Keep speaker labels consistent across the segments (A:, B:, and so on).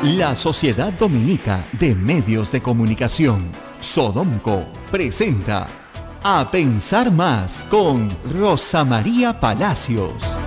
A: La Sociedad Dominica de Medios de Comunicación, Sodomco, presenta A Pensar Más con Rosa María Palacios.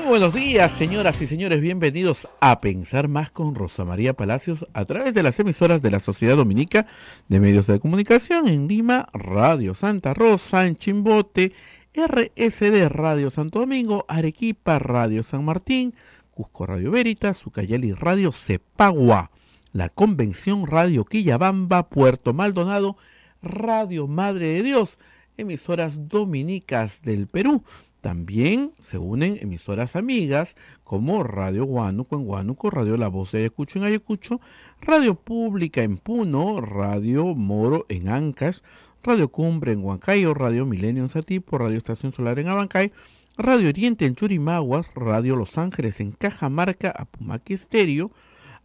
B: Buenos días, señoras y señores, bienvenidos a Pensar Más con Rosa María Palacios a través de las emisoras de la Sociedad Dominica de Medios de Comunicación en Lima, Radio Santa Rosa, en Chimbote, RSD Radio Santo Domingo, Arequipa Radio San Martín, Cusco Radio Veritas, Ucayali Radio Cepagua, La Convención Radio Quillabamba, Puerto Maldonado, Radio Madre de Dios, emisoras dominicas del Perú. También se unen emisoras amigas como Radio Huánuco en Huánuco, Radio La Voz de Ayacucho en Ayacucho, Radio Pública en Puno, Radio Moro en Ancash, Radio Cumbre en Huancayo, Radio Milenio en Satipo, Radio Estación Solar en Abancay, Radio Oriente en Churimaguas, Radio Los Ángeles en Cajamarca, Apumaqui Estéreo.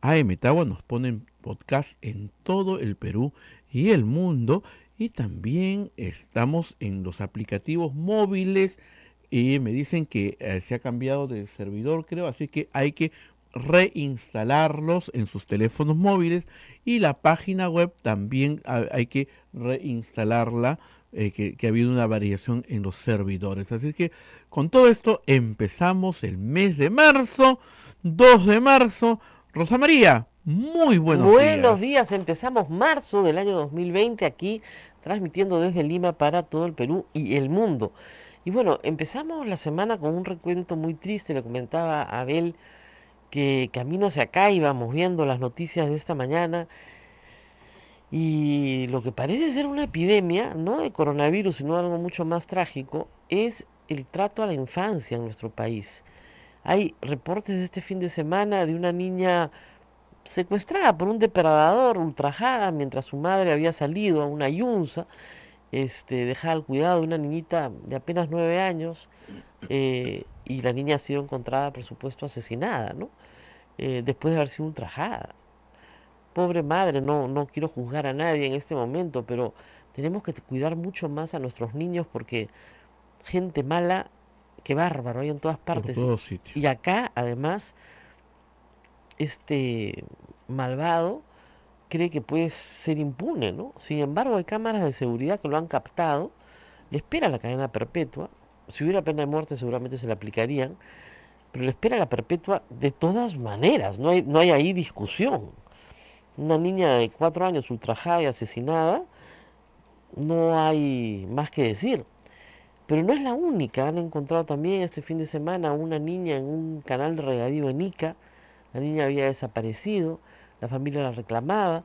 B: AM Tagua nos ponen podcast en todo el Perú y el mundo, y también estamos en los aplicativos móviles. Y me dicen que se ha cambiado de servidor, creo, así que hay que reinstalarlos en sus teléfonos móviles. Y la página web también hay que reinstalarla, que ha habido una variación en los servidores. Así que con todo esto empezamos el mes de marzo, 2 de marzo. Rosa María, muy buenos días.
C: Buenos días, empezamos marzo del año 2020 aquí, transmitiendo desde Lima para todo el Perú y el mundo. Y bueno, empezamos la semana con un recuento muy triste. Le comentaba a Abel que camino hacia acá íbamos viendo las noticias de esta mañana y lo que parece ser una epidemia, no de coronavirus, sino algo mucho más trágico, es el trato a la infancia en nuestro país. Hay reportes de este fin de semana de una niña secuestrada por un depredador, ultrajada, mientras su madre había salido a una yunza. Dejada al cuidado de una niñita de apenas 9 años, y la niña ha sido encontrada, por supuesto, asesinada, ¿no? Después de haber sido ultrajada. Pobre madre, no quiero juzgar a nadie en este momento, pero tenemos que cuidar mucho más a nuestros niños porque gente mala, qué bárbaro, hay en todas partes.
B: Por todos sitios.
C: Y acá, además, malvado cree que puede ser impune, ¿no? Sin embargo, hay cámaras de seguridad que lo han captado, le espera la cadena perpetua. Si hubiera pena de muerte seguramente se la aplicarían, pero le espera la perpetua de todas maneras, no hay ahí discusión. Una niña de 4 años ultrajada y asesinada, no hay más que decir. Pero no es la única, han encontrado también este fin de semana a una niña en un canal de regadío en Ica. La niña había desaparecido, la familia la reclamaba.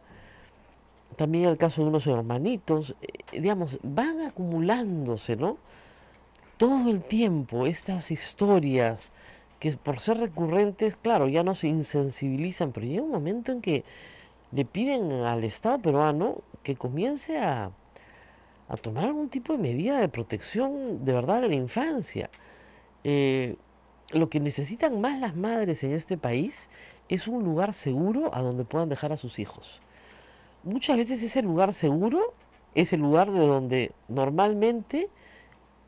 C: También el caso de unos hermanitos, digamos, van acumulándose, ¿no? Todo el tiempo estas historias que por ser recurrentes, claro, ya no se insensibilizan, pero llega un momento en que le piden al Estado peruano que comience a tomar algún tipo de medida de protección de verdad de la infancia. Lo que necesitan más las madres en este país es un lugar seguro a donde puedan dejar a sus hijos. Muchas veces ese lugar seguro es el lugar de donde normalmente,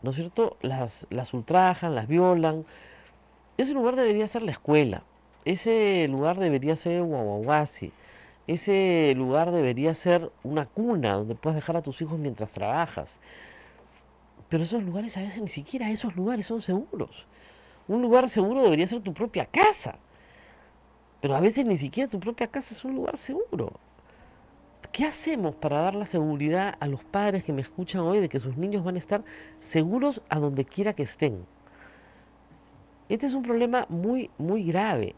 C: ¿no es cierto?, las ultrajan, las violan. Ese lugar debería ser la escuela, ese lugar debería ser el guaguaguasi, ese lugar debería ser una cuna donde puedas dejar a tus hijos mientras trabajas. Pero esos lugares a veces ni siquiera esos lugares son seguros. Un lugar seguro debería ser tu propia casa. Pero a veces ni siquiera tu propia casa es un lugar seguro. ¿Qué hacemos para dar la seguridad a los padres que me escuchan hoy de que sus niños van a estar seguros a donde quiera que estén? Este es un problema muy, muy grave.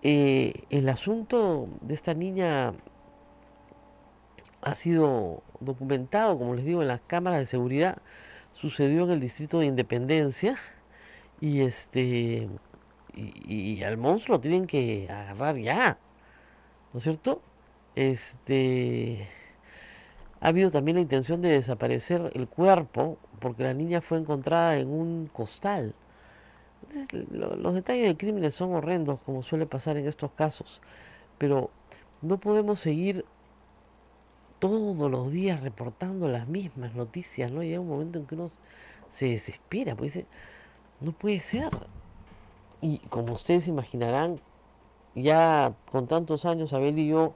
C: El asunto de esta niña ha sido documentado, como les digo, en las cámaras de seguridad. Sucedió en el distrito de Independencia y y al monstruo lo tienen que agarrar ya, ¿no es cierto? Ha habido también la intención de desaparecer el cuerpo porque la niña fue encontrada en un costal. Los detalles del crimen son horrendos, como suele pasar en estos casos, pero no podemos seguir todos los días reportando las mismas noticias, ¿no? Llega un momento en que uno se desespera, pues dice, no puede ser. Y como ustedes imaginarán, ya con tantos años, Abel y yo,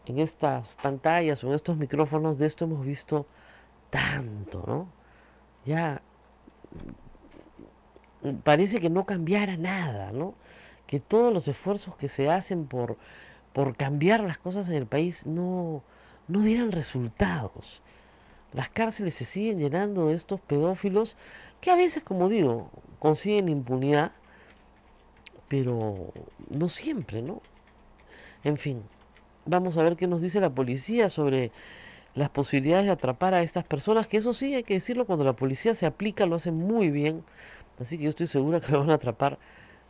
C: en estas pantallas o en estos micrófonos, de esto hemos visto tanto, ¿no? Ya parece que no cambiara nada, ¿no? Que todos los esfuerzos que se hacen por cambiar las cosas en el país no dieran resultados. Las cárceles se siguen llenando de estos pedófilos que a veces, como digo, consiguen impunidad, pero no siempre, ¿no? En fin, vamos a ver qué nos dice la policía sobre las posibilidades de atrapar a estas personas, que eso sí, hay que decirlo, cuando la policía se aplica lo hace muy bien, así que yo estoy segura que lo van a atrapar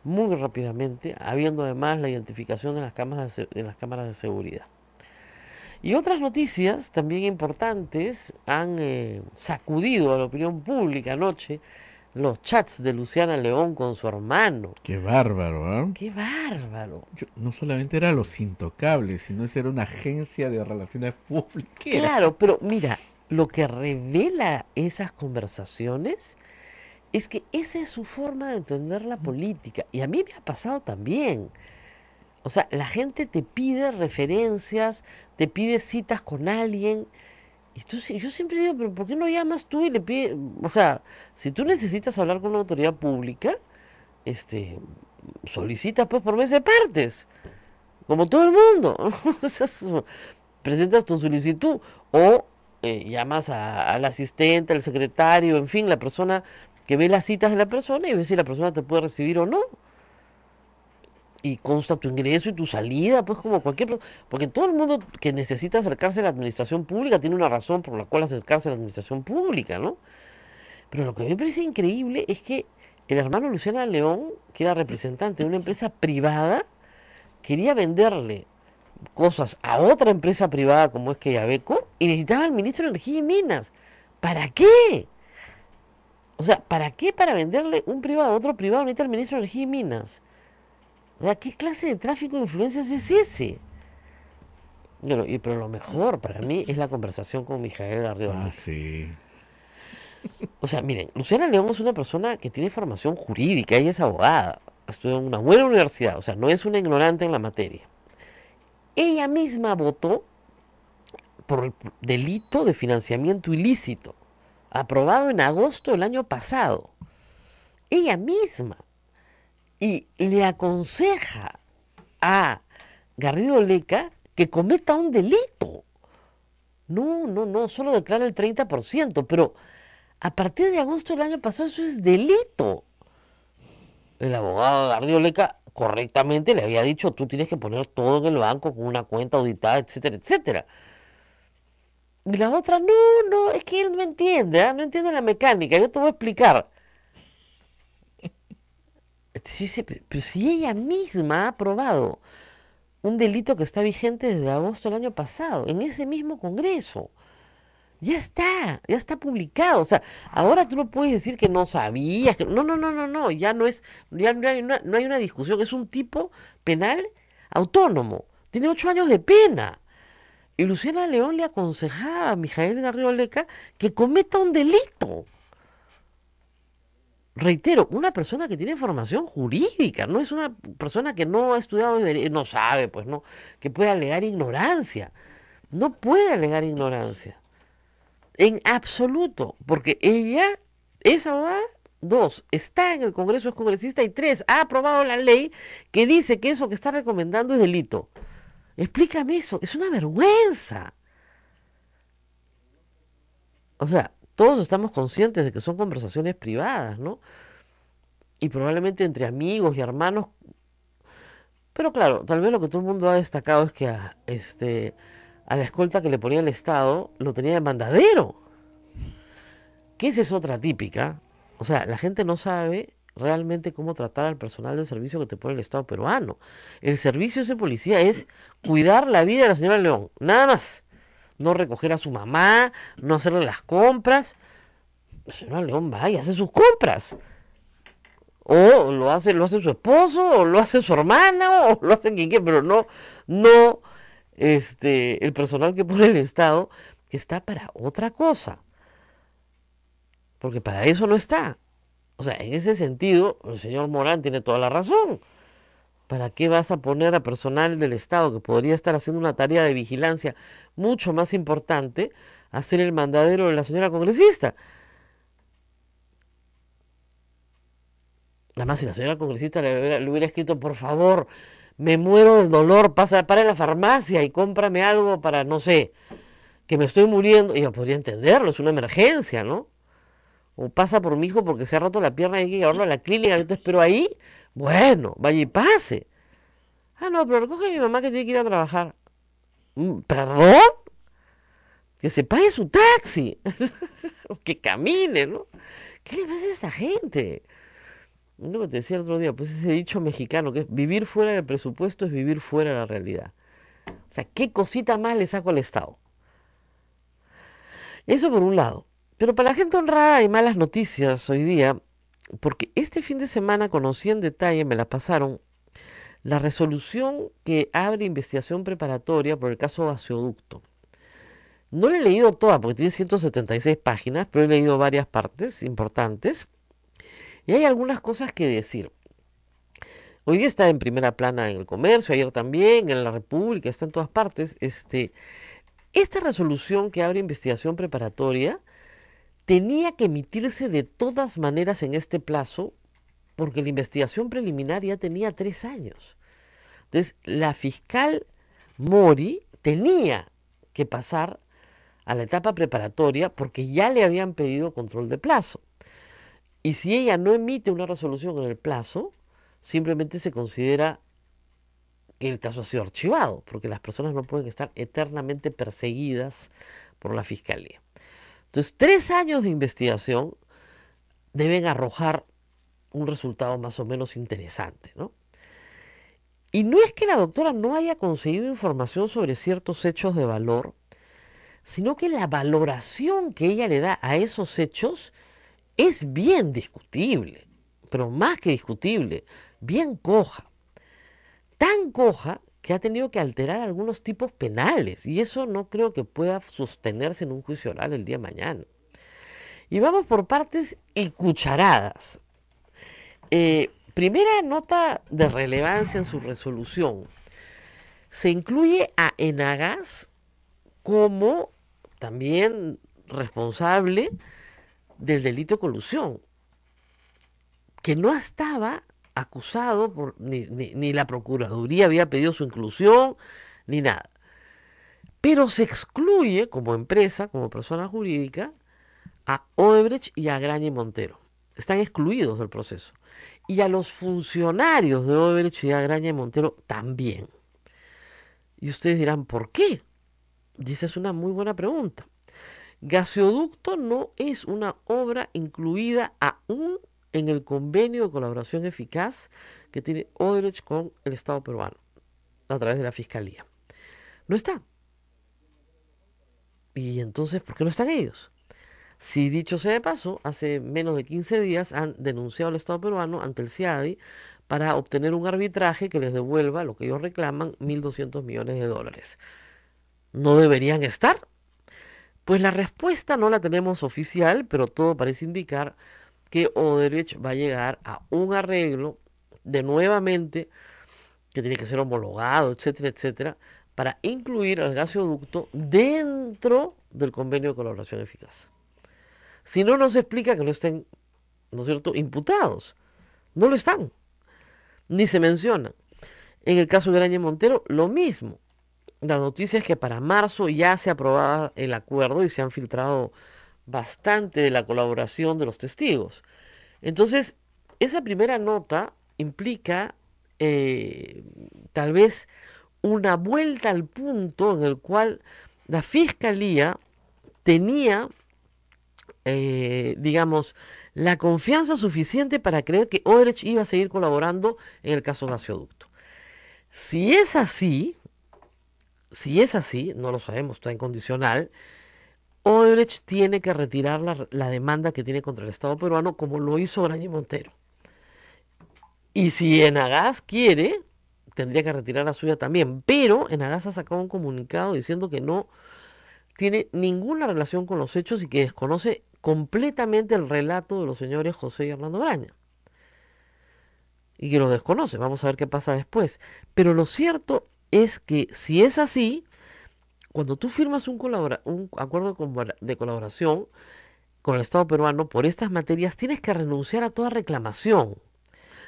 C: muy rápidamente, habiendo además la identificación de las cámaras de seguridad. Y otras noticias también importantes han sacudido a la opinión pública anoche, los chats de Luciana León con su hermano.
B: Qué bárbaro, ¿ah?
C: ¡Qué bárbaro!
B: No solamente era Los Intocables, sino esa era una agencia de relaciones públicas.
C: Claro, pero mira, lo que revela esas conversaciones es que esa es su forma de entender la política. Y a mí me ha pasado también. O sea, la gente te pide referencias, te pide citas con alguien. Y yo siempre digo, pero ¿por qué no llamas tú y le pides? O sea, si tú necesitas hablar con una autoridad pública, solicitas pues por mes de partes, como todo el mundo. O sea, presentas tu solicitud o llamas al asistente, al secretario, en fin, la persona que ve las citas de la persona y ve si la persona te puede recibir o no. Y consta tu ingreso y tu salida, pues como cualquier... Porque todo el mundo que necesita acercarse a la administración pública tiene una razón por la cual acercarse a la administración pública, ¿no? Pero lo que me parece increíble es que el hermano Luciana León, que era representante de una empresa privada, quería venderle cosas a otra empresa privada como es Quellaveco y necesitaba al ministro de Energía y Minas. ¿Para qué? O sea, ¿para qué para venderle un privado a otro privado necesita el ministro de Energía y Minas? O sea, ¿qué clase de tráfico de influencias es ese? Bueno, pero lo mejor para mí es la conversación con Mijael Garrido.
B: Ah, sí.
C: O sea, miren, Luciana León es una persona que tiene formación jurídica, ella es abogada, estudió en una buena universidad, o sea, no es una ignorante en la materia. Ella misma votó por el delito de financiamiento ilícito, aprobado en agosto del año pasado. Ella misma. Y le aconseja a Garrido Leca que cometa un delito. No, solo declara el 30%, pero a partir de agosto del año pasado eso es delito. El abogado de Garrido Leca correctamente le había dicho, tú tienes que poner todo en el banco con una cuenta auditada, etcétera, etcétera. Y la otra, no, es que él no entiende, no entiende la mecánica, yo te voy a explicar. Entonces yo dice, pero si ella misma ha aprobado un delito que está vigente desde agosto del año pasado, en ese mismo Congreso, ya está publicado. O sea, ahora tú no puedes decir que no sabías, que no, ya no hay una discusión, es un tipo penal autónomo, tiene 8 años de pena. Y Luciana León le aconsejaba a Mijael Garrido Leca que cometa un delito. Reitero, una persona que tiene formación jurídica, no es una persona que no ha estudiado, no sabe, pues no, que puede alegar ignorancia. No puede alegar ignorancia. En absoluto, porque ella es abogada, 2, está en el Congreso, es congresista, y 3, ha aprobado la ley que dice que eso que está recomendando es delito. Explícame eso, es una vergüenza. O sea, todos estamos conscientes de que son conversaciones privadas, ¿no? Y probablemente entre amigos y hermanos. Pero claro, tal vez lo que todo el mundo ha destacado es que a la escolta que le ponía el Estado lo tenía de mandadero. Que esa es otra típica. O sea, la gente no sabe realmente cómo tratar al personal del servicio que te pone el Estado peruano. El servicio de ese policía es cuidar la vida de la señora León, nada más. No recoger a su mamá, no hacerle las compras. La señora León va y hace sus compras. O lo hace su esposo, o lo hace su hermana, o lo hace quien quiera, pero no el personal que pone el Estado, que está para otra cosa, porque para eso no está. O sea, en ese sentido, el señor Morán tiene toda la razón. ¿Para qué vas a poner a personal del Estado que podría estar haciendo una tarea de vigilancia mucho más importante a ser el mandadero de la señora congresista? Nada más si la señora congresista le hubiera escrito, por favor, me muero del dolor, para la farmacia y cómprame algo para, no sé, que me estoy muriendo. Y yo podría entenderlo, es una emergencia, ¿no? O pasa por mi hijo porque se ha roto la pierna y hay que llevarlo a la clínica, yo te espero ahí. Bueno, vaya y pase. Ah, no, pero recoge a mi mamá que tiene que ir a trabajar. ¿Perdón? Que se pague su taxi. O que camine, ¿no? ¿Qué le pasa a esa gente? Lo que te decía el otro día, pues ese dicho mexicano que es vivir fuera del presupuesto es vivir fuera de la realidad. O sea, ¿qué cosita más le saco al Estado? Eso por un lado. Pero para la gente honrada hay malas noticias hoy día, porque este fin de semana conocí en detalle, me la pasaron, la resolución que abre investigación preparatoria por el caso Gasoducto. No la he leído toda porque tiene 176 páginas, pero he leído varias partes importantes y hay algunas cosas que decir. Hoy día está en primera plana en El Comercio, ayer también, en La República, está en todas partes. Esta resolución que abre investigación preparatoria tenía que emitirse de todas maneras en este plazo porque la investigación preliminar ya tenía 3 años. Entonces, la fiscal Mori tenía que pasar a la etapa preparatoria porque ya le habían pedido control de plazo. Y si ella no emite una resolución en el plazo, simplemente se considera que el caso ha sido archivado, porque las personas no pueden estar eternamente perseguidas por la fiscalía. Entonces, 3 años de investigación deben arrojar un resultado más o menos interesante, ¿no? Y no es que la doctora no haya conseguido información sobre ciertos hechos de valor, sino que la valoración que ella le da a esos hechos es bien discutible, pero más que discutible, bien coja. Tan coja que ha tenido que alterar algunos tipos penales, y eso no creo que pueda sostenerse en un juicio oral el día de mañana. Y vamos por partes y cucharadas. Primera nota de relevancia en su resolución. Se incluye a Enagás como también responsable del delito de colusión, que no estaba acusado, ni la Procuraduría había pedido su inclusión, ni nada. Pero se excluye como empresa, como persona jurídica, a Odebrecht y a Graña y Montero. Están excluidos del proceso. Y a los funcionarios de Odebrecht y a Graña y Montero también. Y ustedes dirán, ¿por qué? Y esa es una muy buena pregunta. Gasoducto no es una obra incluida aún en el convenio de colaboración eficaz que tiene Odebrecht con el Estado peruano a través de la Fiscalía. No está. Y entonces, ¿por qué no están ellos? Si dicho sea de paso, hace menos de 15 días han denunciado al Estado peruano ante el CIADI para obtener un arbitraje que les devuelva lo que ellos reclaman, $1.200 millones. ¿No deberían estar? Pues la respuesta no la tenemos oficial, pero todo parece indicar que Odebrecht va a llegar a un arreglo de nuevamente, que tiene que ser homologado, etcétera, etcétera, para incluir al gasoducto dentro del convenio de colaboración eficaz. Si no, no se explica que no estén, ¿no es cierto?, imputados. No lo están, ni se mencionan. En el caso de Graña y Montero, lo mismo. La noticia es que para marzo ya se aprobaba el acuerdo y se han filtrado bastante de la colaboración de los testigos. Entonces, esa primera nota implica tal vez una vuelta al punto en el cual la Fiscalía tenía, digamos, la confianza suficiente para creer que Odebrecht iba a seguir colaborando en el caso Gasoducto. Si es así, no lo sabemos, está incondicional, Odebrecht tiene que retirar la demanda que tiene contra el Estado peruano, como lo hizo Graña y Montero. Y si Enagás quiere, tendría que retirar la suya también. Pero Enagás ha sacado un comunicado diciendo que no tiene ninguna relación con los hechos y que desconoce completamente el relato de los señores José y Hernando Graña. Y que lo desconoce. Vamos a ver qué pasa después. Pero lo cierto es que si es así, cuando tú firmas un acuerdo de colaboración con el Estado peruano por estas materias, tienes que renunciar a toda reclamación.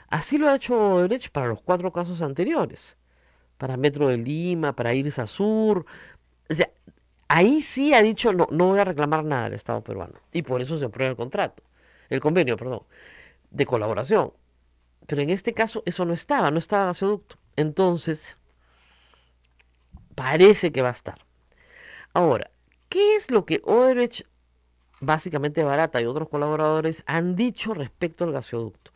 C: Así lo ha hecho Odebrecht para los 4 casos anteriores. Para Metro de Lima, para Irsa Sur. O sea, ahí sí ha dicho, no, no voy a reclamar nada al Estado peruano. Y por eso se aprueba el convenio, de colaboración. Pero en este caso eso no estaba gasoducto. Entonces, parece que va a estar. Ahora, ¿qué es lo que Odebrecht, básicamente Barata y otros colaboradores han dicho respecto al gasoducto?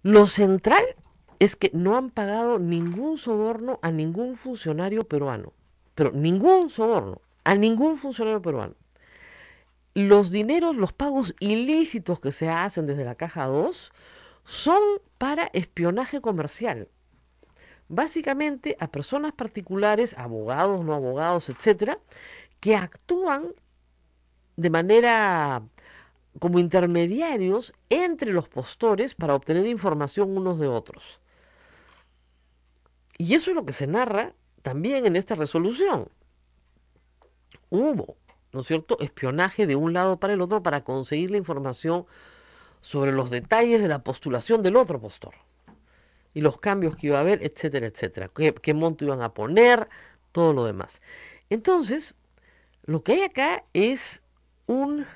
C: Lo central es que no han pagado ningún soborno a ningún funcionario peruano. Pero ningún soborno a ningún funcionario peruano. Los dineros, los pagos ilícitos que se hacen desde la Caja 2 son para espionaje comercial. Básicamente a personas particulares, abogados, no abogados, etcétera, que actúan de manera como intermediarios entre los postores para obtener información unos de otros. Y eso es lo que se narra también en esta resolución. Hubo, ¿no es cierto?, espionaje de un lado para el otro para conseguir la información sobre los detalles de la postulación del otro postor y los cambios que iba a haber, etcétera, etcétera, qué monto iban a poner, todo lo demás. Entonces, lo que hay acá es un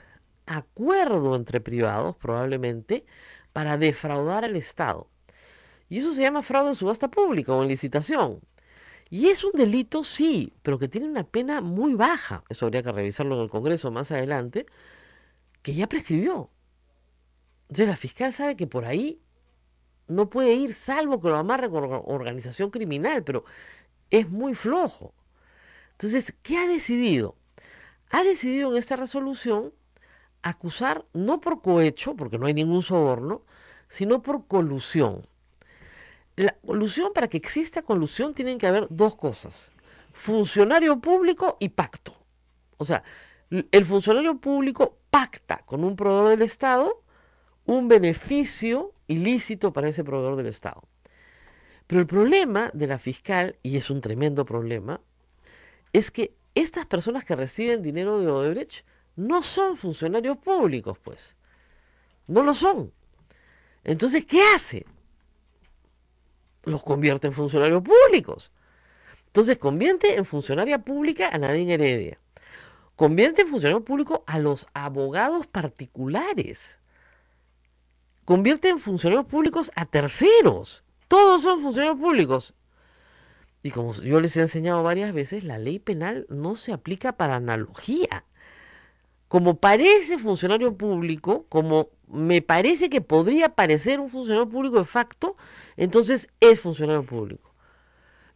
C: acuerdo entre privados, probablemente, para defraudar al Estado. Y eso se llama fraude en subasta pública o en licitación. Y es un delito, sí, pero que tiene una pena muy baja. Eso habría que revisarlo en el Congreso más adelante, que ya prescribió. Entonces la fiscal sabe que por ahí no puede ir, salvo que lo amarre con organización criminal, pero es muy flojo. Entonces, ¿qué ha decidido? Ha decidido en esta resolución acusar no por cohecho, porque no hay ningún soborno, sino por colusión. La colusión, para que exista colusión, tienen que haber 2 cosas: funcionario público y pacto. O sea, el funcionario público pacta con un proveedor del Estado un beneficio ilícito para ese proveedor del Estado. Pero el problema de la fiscal, y es un tremendo problema, es que estas personas que reciben dinero de Odebrecht no son funcionarios públicos, pues. No lo son. Entonces, ¿qué hace? Los convierte en funcionarios públicos. Entonces, convierte en funcionaria pública a Nadine Heredia. Convierte en funcionario público a los abogados particulares. Convierte en funcionarios públicos a terceros. Todos son funcionarios públicos. Y como yo les he enseñado varias veces, la ley penal no se aplica para analogía. Como parece funcionario público, como me parece que podría parecer un funcionario público de facto, entonces es funcionario público.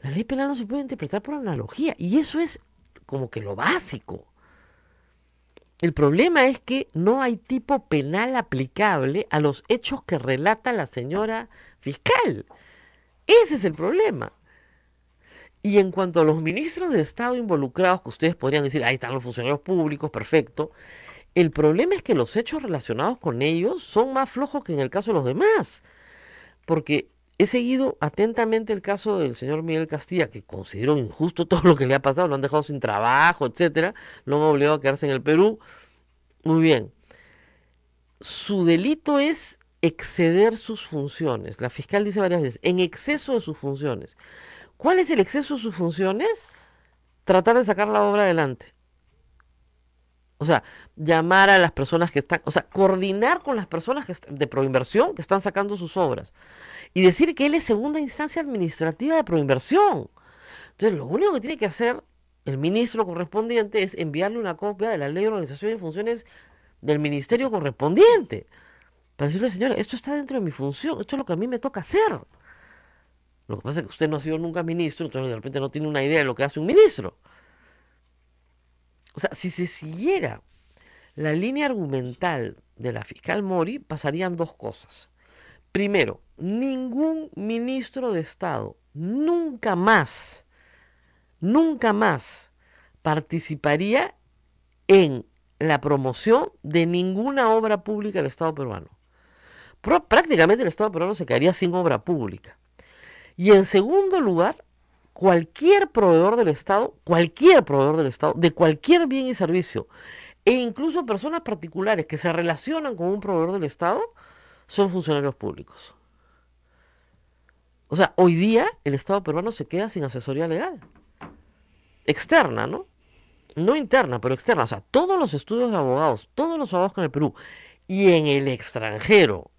C: La ley penal no se puede interpretar por analogía, y eso es como que lo básico. El problema es que no hay tipo penal aplicable a los hechos que relata la señora fiscal. Ese es el problema. Y en cuanto a los ministros de Estado involucrados, que ustedes podrían decir, ahí están los funcionarios públicos, perfecto. El problema es que los hechos relacionados con ellos son más flojos que en el caso de los demás. Porque he seguido atentamente el caso del señor Miguel Castilla, que considero injusto todo lo que le ha pasado, lo han dejado sin trabajo, etcétera, lo han obligado a quedarse en el Perú. Muy bien. Su delito es exceder sus funciones. La fiscal dice varias veces, en exceso de sus funciones. ¿Cuál es el exceso de sus funciones? Tratar de sacar la obra adelante. O sea, llamar a las personas que están, o sea, coordinar con las personas de Proinversión que están sacando sus obras. Y decir que él es segunda instancia administrativa de Proinversión. Entonces, lo único que tiene que hacer el ministro correspondiente es enviarle una copia de la ley de organización y funciones del ministerio correspondiente. Para decirle, señora, esto está dentro de mi función, esto es lo que a mí me toca hacer. Lo que pasa es que usted no ha sido nunca ministro, entonces de repente no tiene una idea de lo que hace un ministro. O sea, si se siguiera la línea argumental de la fiscal Mori, pasarían 2 cosas. Primero, ningún ministro de Estado nunca más participaría en la promoción de ninguna obra pública del Estado peruano. Prácticamente el Estado peruano se quedaría sin obra pública. Y en segundo lugar, cualquier proveedor del Estado, de cualquier bien y servicio, e incluso personas particulares que se relacionan con un proveedor del Estado, son funcionarios públicos. O sea, hoy día el Estado peruano se queda sin asesoría legal. Externa, ¿no? No interna, pero externa. O sea, todos los estudios de abogados, todos los abogados en el Perú y en el extranjero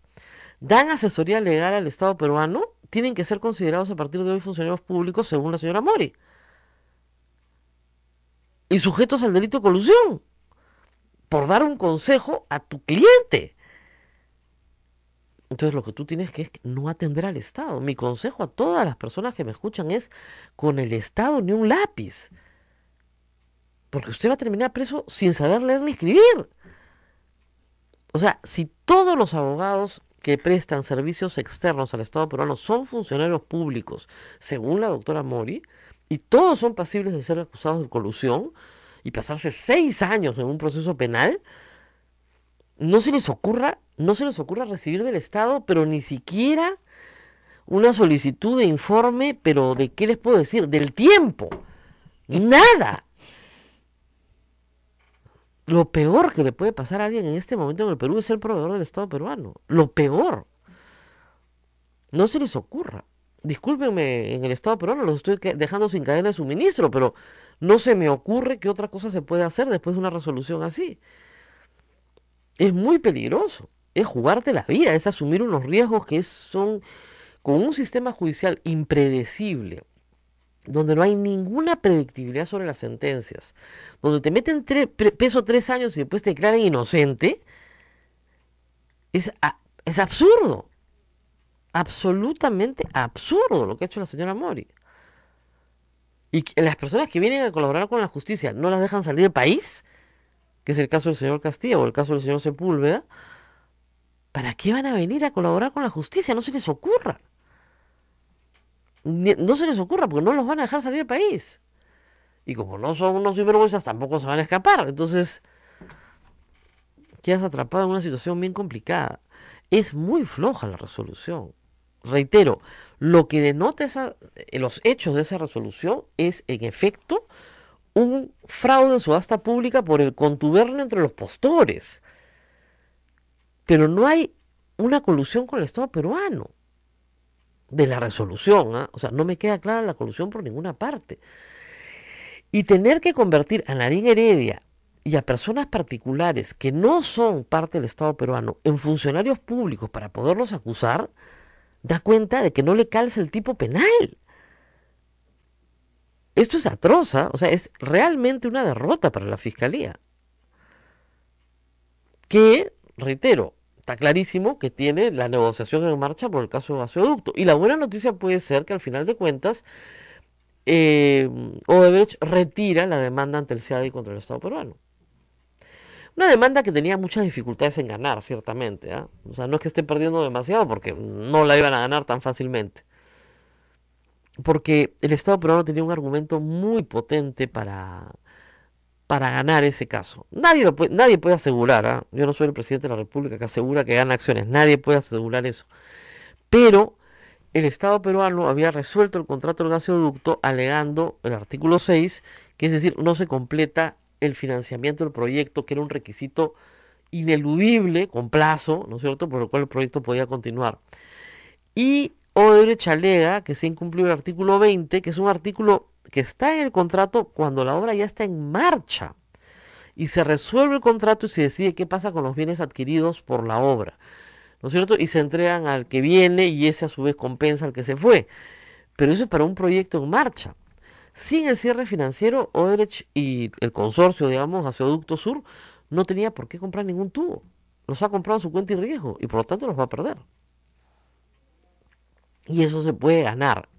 C: dan asesoría legal al Estado peruano, tienen que ser considerados a partir de hoy funcionarios públicos según la señora Mori. Y sujetos al delito de colusión por dar un consejo a tu cliente. Entonces lo que tú tienes que es no atender al Estado. Mi consejo a todas las personas que me escuchan es: con el Estado ni un lápiz. Porque usted va a terminar preso sin saber leer ni escribir. O sea, si todos los abogados que prestan servicios externos al Estado peruano son funcionarios públicos, según la doctora Mori, y todos son pasibles de ser acusados de colusión y pasarse 6 años en un proceso penal, no se les ocurra recibir del Estado, pero ni siquiera una solicitud de informe, pero ¿de qué les puedo decir? Del tiempo. Nada. Lo peor que le puede pasar a alguien en este momento en el Perú es ser proveedor del Estado peruano. Lo peor. No se les ocurra. Discúlpenme, en el Estado peruano los estoy dejando sin cadena de suministro, pero no se me ocurre que otra cosa se puede hacer después de una resolución así. Es muy peligroso. Es jugarte la vida, es asumir unos riesgos que son con un sistema judicial impredecible, donde no hay ninguna predictibilidad sobre las sentencias, donde te meten preso 3 años y después te declaran inocente. Es absurdo. Absolutamente absurdo lo que ha hecho la señora Mori. Y las personas que vienen a colaborar con la justicia no las dejan salir del país, que es el caso del señor Castillo o el caso del señor Sepúlveda. ¿Para qué van a venir a colaborar con la justicia? No se les ocurra. No se les ocurra, porque no los van a dejar salir del país. Y como no son unos sinvergüenzas, tampoco se van a escapar. Entonces, quedas atrapado en una situación bien complicada. Es muy floja la resolución. Reitero, lo que denota los hechos de esa resolución es, en efecto, un fraude en subasta pública por el contubernio entre los postores. Pero no hay una colusión con el Estado peruano de la resolución, ¿eh? O sea, no me queda clara la colusión por ninguna parte. Y tener que convertir a Nadine Heredia y a personas particulares que no son parte del Estado peruano en funcionarios públicos para poderlos acusar, da cuenta de que no le calza el tipo penal. Esto es atroz, ¿eh? O sea, es realmente una derrota para la Fiscalía. Que, reitero, está clarísimo que tiene la negociación en marcha por el caso de gasoducto. Y la buena noticia puede ser que al final de cuentas Odebrecht retira la demanda ante el CIADI contra el Estado peruano. Una demanda que tenía muchas dificultades en ganar, ciertamente, ¿eh? O sea, no es que esté perdiendo demasiado, porque no la iban a ganar tan fácilmente. Porque el Estado peruano tenía un argumento muy potente para ganar ese caso. Nadie puede asegurar, ¿eh? Yo no soy el presidente de la República que asegura que gana acciones. Nadie puede asegurar eso. Pero el Estado peruano había resuelto el contrato del gasoducto alegando el artículo 6, que es decir, no se completa el financiamiento del proyecto, que era un requisito ineludible, con plazo, ¿no es cierto?, por el cual el proyecto podía continuar. Y Odebrecht alega que se incumplió el artículo 20, que es un artículo que está en el contrato cuando la obra ya está en marcha. Y se resuelve el contrato y se decide qué pasa con los bienes adquiridos por la obra, ¿no es cierto? Y se entregan al que viene y ese a su vez compensa al que se fue. Pero eso es para un proyecto en marcha. Sin el cierre financiero, Odebrecht y el consorcio, digamos, Gasoducto Sur, no tenía por qué comprar ningún tubo. Los ha comprado en su cuenta y riesgo y por lo tanto los va a perder. Y eso se puede ganar.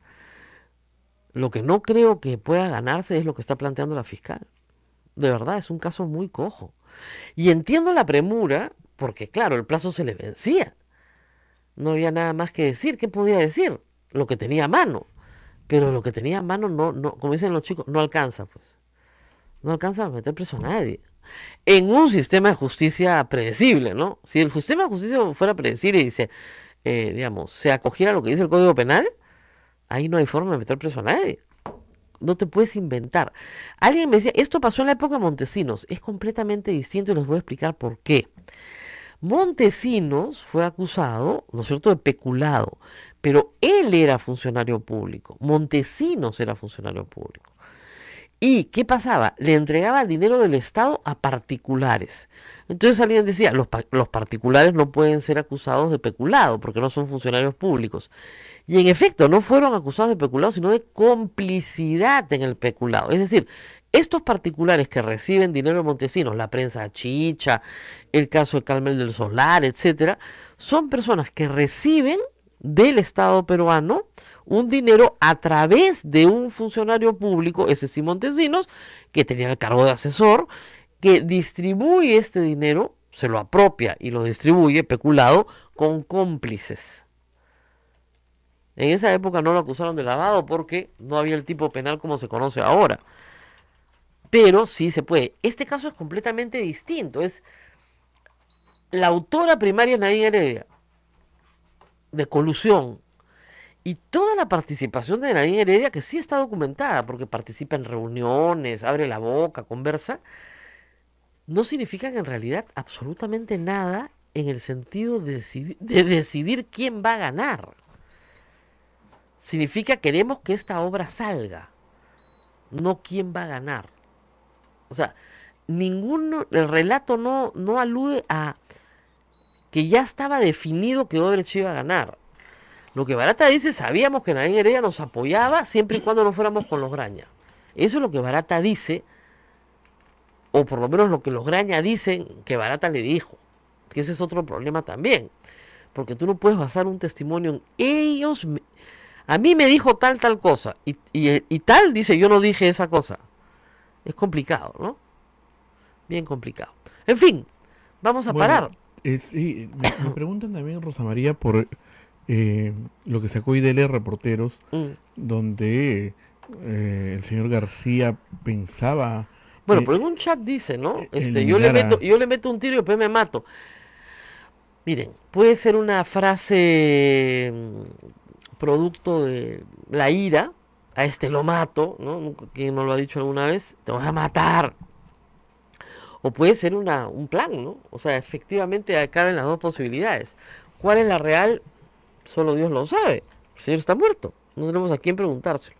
C: Lo que no creo que pueda ganarse es lo que está planteando la fiscal. De verdad, es un caso muy cojo. Y entiendo la premura, porque claro, el plazo se le vencía. No había nada más que decir. ¿Qué podía decir? Lo que tenía a mano. pero lo que tenía a mano como dicen los chicos, no alcanza, pues. No alcanza a meter preso a nadie. En un sistema de justicia predecible, ¿no? Si el sistema de justicia fuera predecible y digamos, se acogiera a lo que dice el Código Penal, ahí no hay forma de meter preso a nadie. No te puedes inventar. Alguien me decía, esto pasó en la época de Montesinos. Es completamente distinto y les voy a explicar por qué. Montesinos fue acusado, ¿no es cierto?, de peculado, pero él era funcionario público. Montesinos era funcionario público. ¿Y qué pasaba? Le entregaban dinero del Estado a particulares. Entonces alguien decía, los particulares no pueden ser acusados de peculado porque no son funcionarios públicos. Y en efecto, no fueron acusados de peculado, sino de complicidad en el peculado. Es decir, estos particulares que reciben dinero de Montesinos, la prensa chicha, el caso de Carmel del Solar, etcétera, son personas que reciben del Estado peruano un dinero a través de un funcionario público, ese sí Montesinos, que tenía el cargo de asesor, que distribuye este dinero, se lo apropia y lo distribuye, peculado, con cómplices. En esa época no lo acusaron de lavado porque no había el tipo penal como se conoce ahora. Pero sí se puede. Este caso es completamente distinto. Es la autora primaria Nadine Heredia, de colusión. Y toda la participación de Nadine Heredia, que sí está documentada, porque participa en reuniones, abre la boca, conversa, no significan en realidad absolutamente nada en el sentido de decidir quién va a ganar. Significa queremos que esta obra salga, no quién va a ganar. O sea, el relato no alude a que ya estaba definido que Odebrecht iba a ganar. Lo que Barata dice, sabíamos que Nadine Heredia nos apoyaba siempre y cuando no fuéramos con los Graña. Eso es lo que Barata dice, o por lo menos lo que los Graña dicen que Barata le dijo. Que ese es otro problema también. Porque tú no puedes basar un testimonio en ellos. A mí me dijo tal cosa. Y tal dice, yo no dije esa cosa. Es complicado, ¿no? Bien complicado. En fin, vamos a parar.
B: Sí, me preguntan también, Rosa María, por lo que sacó IDL Reporteros, donde el señor García pensaba...
C: Bueno, pero en un chat dice, ¿no? Yo le meto un tiro y después me mato. Miren, puede ser una frase producto de la ira, a lo mato, ¿no? ¿Quién no lo ha dicho alguna vez? Te vas a matar. O puede ser un plan, ¿no? O sea, efectivamente caben las dos posibilidades. ¿Cuál es la real? Solo Dios lo sabe. El señor está muerto. No tenemos a quién preguntárselo.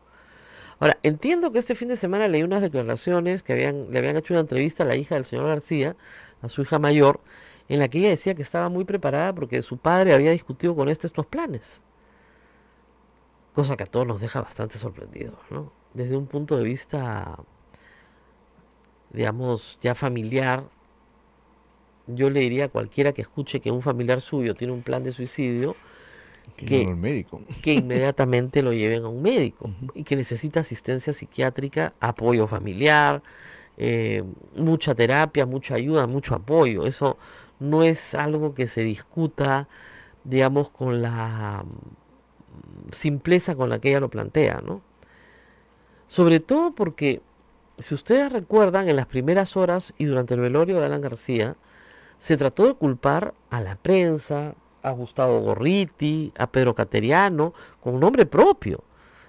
C: Ahora, entiendo que este fin de semana leí unas declaraciones que le habían hecho una entrevista a la hija del señor García, a su hija mayor, en la que ella decía que estaba muy preparada porque su padre había discutido con estos planes. Cosa que a todos nos deja bastante sorprendidos, ¿no? Desde un punto de vista, digamos, ya familiar, yo le diría a cualquiera que escuche que un familiar suyo tiene un plan de suicidio, que inmediatamente lo lleven a un médico y que necesita asistencia psiquiátrica, apoyo familiar, mucha terapia, mucha ayuda, mucho apoyo. Eso no es algo que se discuta, digamos, con la simpleza con la que ella lo plantea, ¿no? Sobre todo porque, si ustedes recuerdan, en las primeras horas y durante el velorio de Alan García, se trató de culpar a la prensa, a Gustavo Gorriti, a Pedro Cateriano, con nombre propio.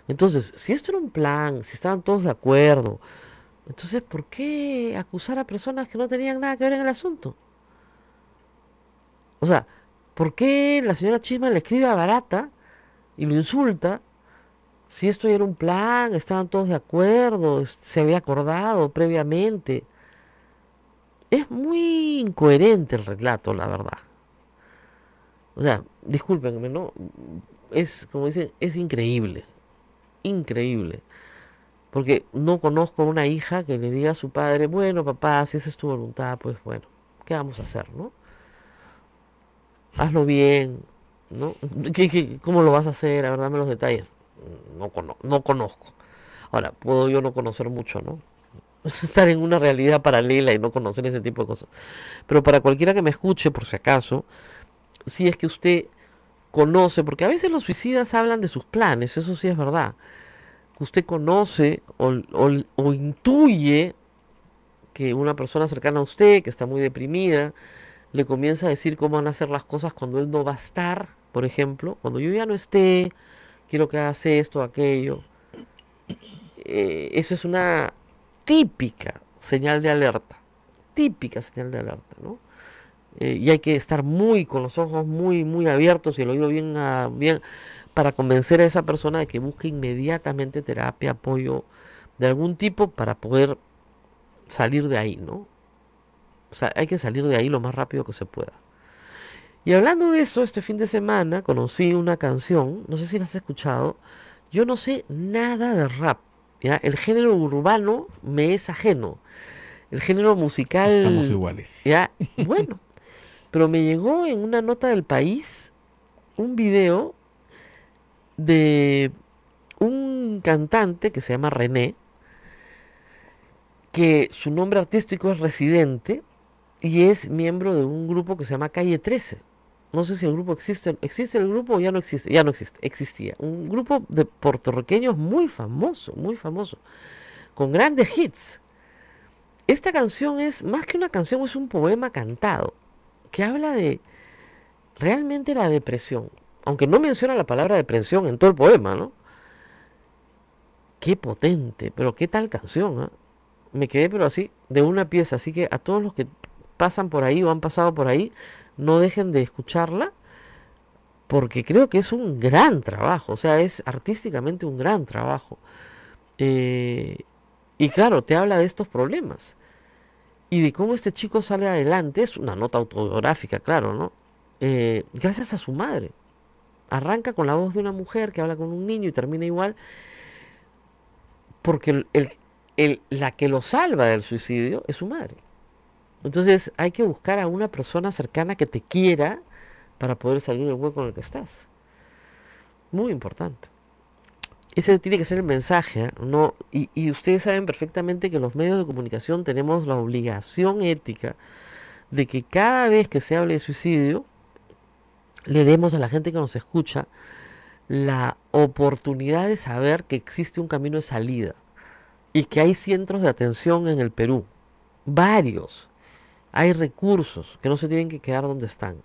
C: Entonces, si esto era un plan, si estaban todos de acuerdo, entonces, ¿por qué acusar a personas que no tenían nada que ver en el asunto? O sea, ¿por qué la señora Chisma le escribe a Barata y lo insulta si esto ya era un plan, estaban todos de acuerdo, se había acordado previamente? Es muy incoherente el relato, la verdad. O sea, discúlpenme, ¿no? Es, como dicen, es increíble. Increíble. Porque no conozco una hija que le diga a su padre, bueno, papá, si esa es tu voluntad, pues bueno, ¿qué vamos a hacer, no? Hazlo bien, ¿no? ¿Cómo lo vas a hacer? A ver, dame los detalles. No conozco. Ahora, puedo yo no conocer mucho, ¿no? Estar en una realidad paralela y no conocer ese tipo de cosas. Pero para cualquiera que me escuche, por si acaso, si es que usted conoce, porque a veces los suicidas hablan de sus planes, eso sí es verdad. que usted conoce o intuye que una persona cercana a usted, que está muy deprimida, le comienza a decir cómo van a hacer las cosas cuando él no va a estar, por ejemplo, cuando yo ya no esté, quiero que hagas esto, aquello. Eso es una típica señal de alerta, ¿no? Y hay que estar con los ojos muy abiertos y el oído bien para convencer a esa persona de que busque inmediatamente terapia, apoyo de algún tipo para poder salir de ahí, ¿no? O sea, hay que salir de ahí lo más rápido que se pueda. Y hablando de eso, este fin de semana conocí una canción, no sé si la has escuchado, yo no sé nada de rap, ¿ya? El género urbano me es ajeno, el género musical...
B: Estamos iguales.
C: ¿Ya? Bueno, pero me llegó en una nota del País un video de un cantante que se llama René, que su nombre artístico es Residente y es miembro de un grupo que se llama Calle 13. No sé si el grupo existe el grupo o ya no existe, existía. Un grupo de puertorriqueños muy famoso, con grandes hits. Esta canción es, más que una canción, es un poema cantado, que habla de realmente la depresión. Aunque no menciona la palabra depresión en todo el poema, ¿no? Qué potente, pero qué tal canción, ¿eh? Me quedé pero así, de una pieza, así que a todos los que pasan por ahí o han pasado por ahí, no dejen de escucharla, porque creo que es un gran trabajo, o sea, es artísticamente un gran trabajo. Y claro, te habla de estos problemas y de cómo este chico sale adelante. Es una nota autobiográfica, claro, ¿no? Gracias a su madre. Arranca con la voz de una mujer que habla con un niño y termina igual, porque la que lo salva del suicidio es su madre. Entonces hay que buscar a una persona cercana que te quiera para poder salir del hueco en el que estás. Muy importante. Ese tiene que ser el mensaje, ¿eh? No, y ustedes saben perfectamente que los medios de comunicación tenemos la obligación ética de que cada vez que se hable de suicidio, le demos a la gente que nos escucha la oportunidad de saber que existe un camino de salida y que hay centros de atención en el Perú, varios. Hay recursos que no se tienen que quedar donde están.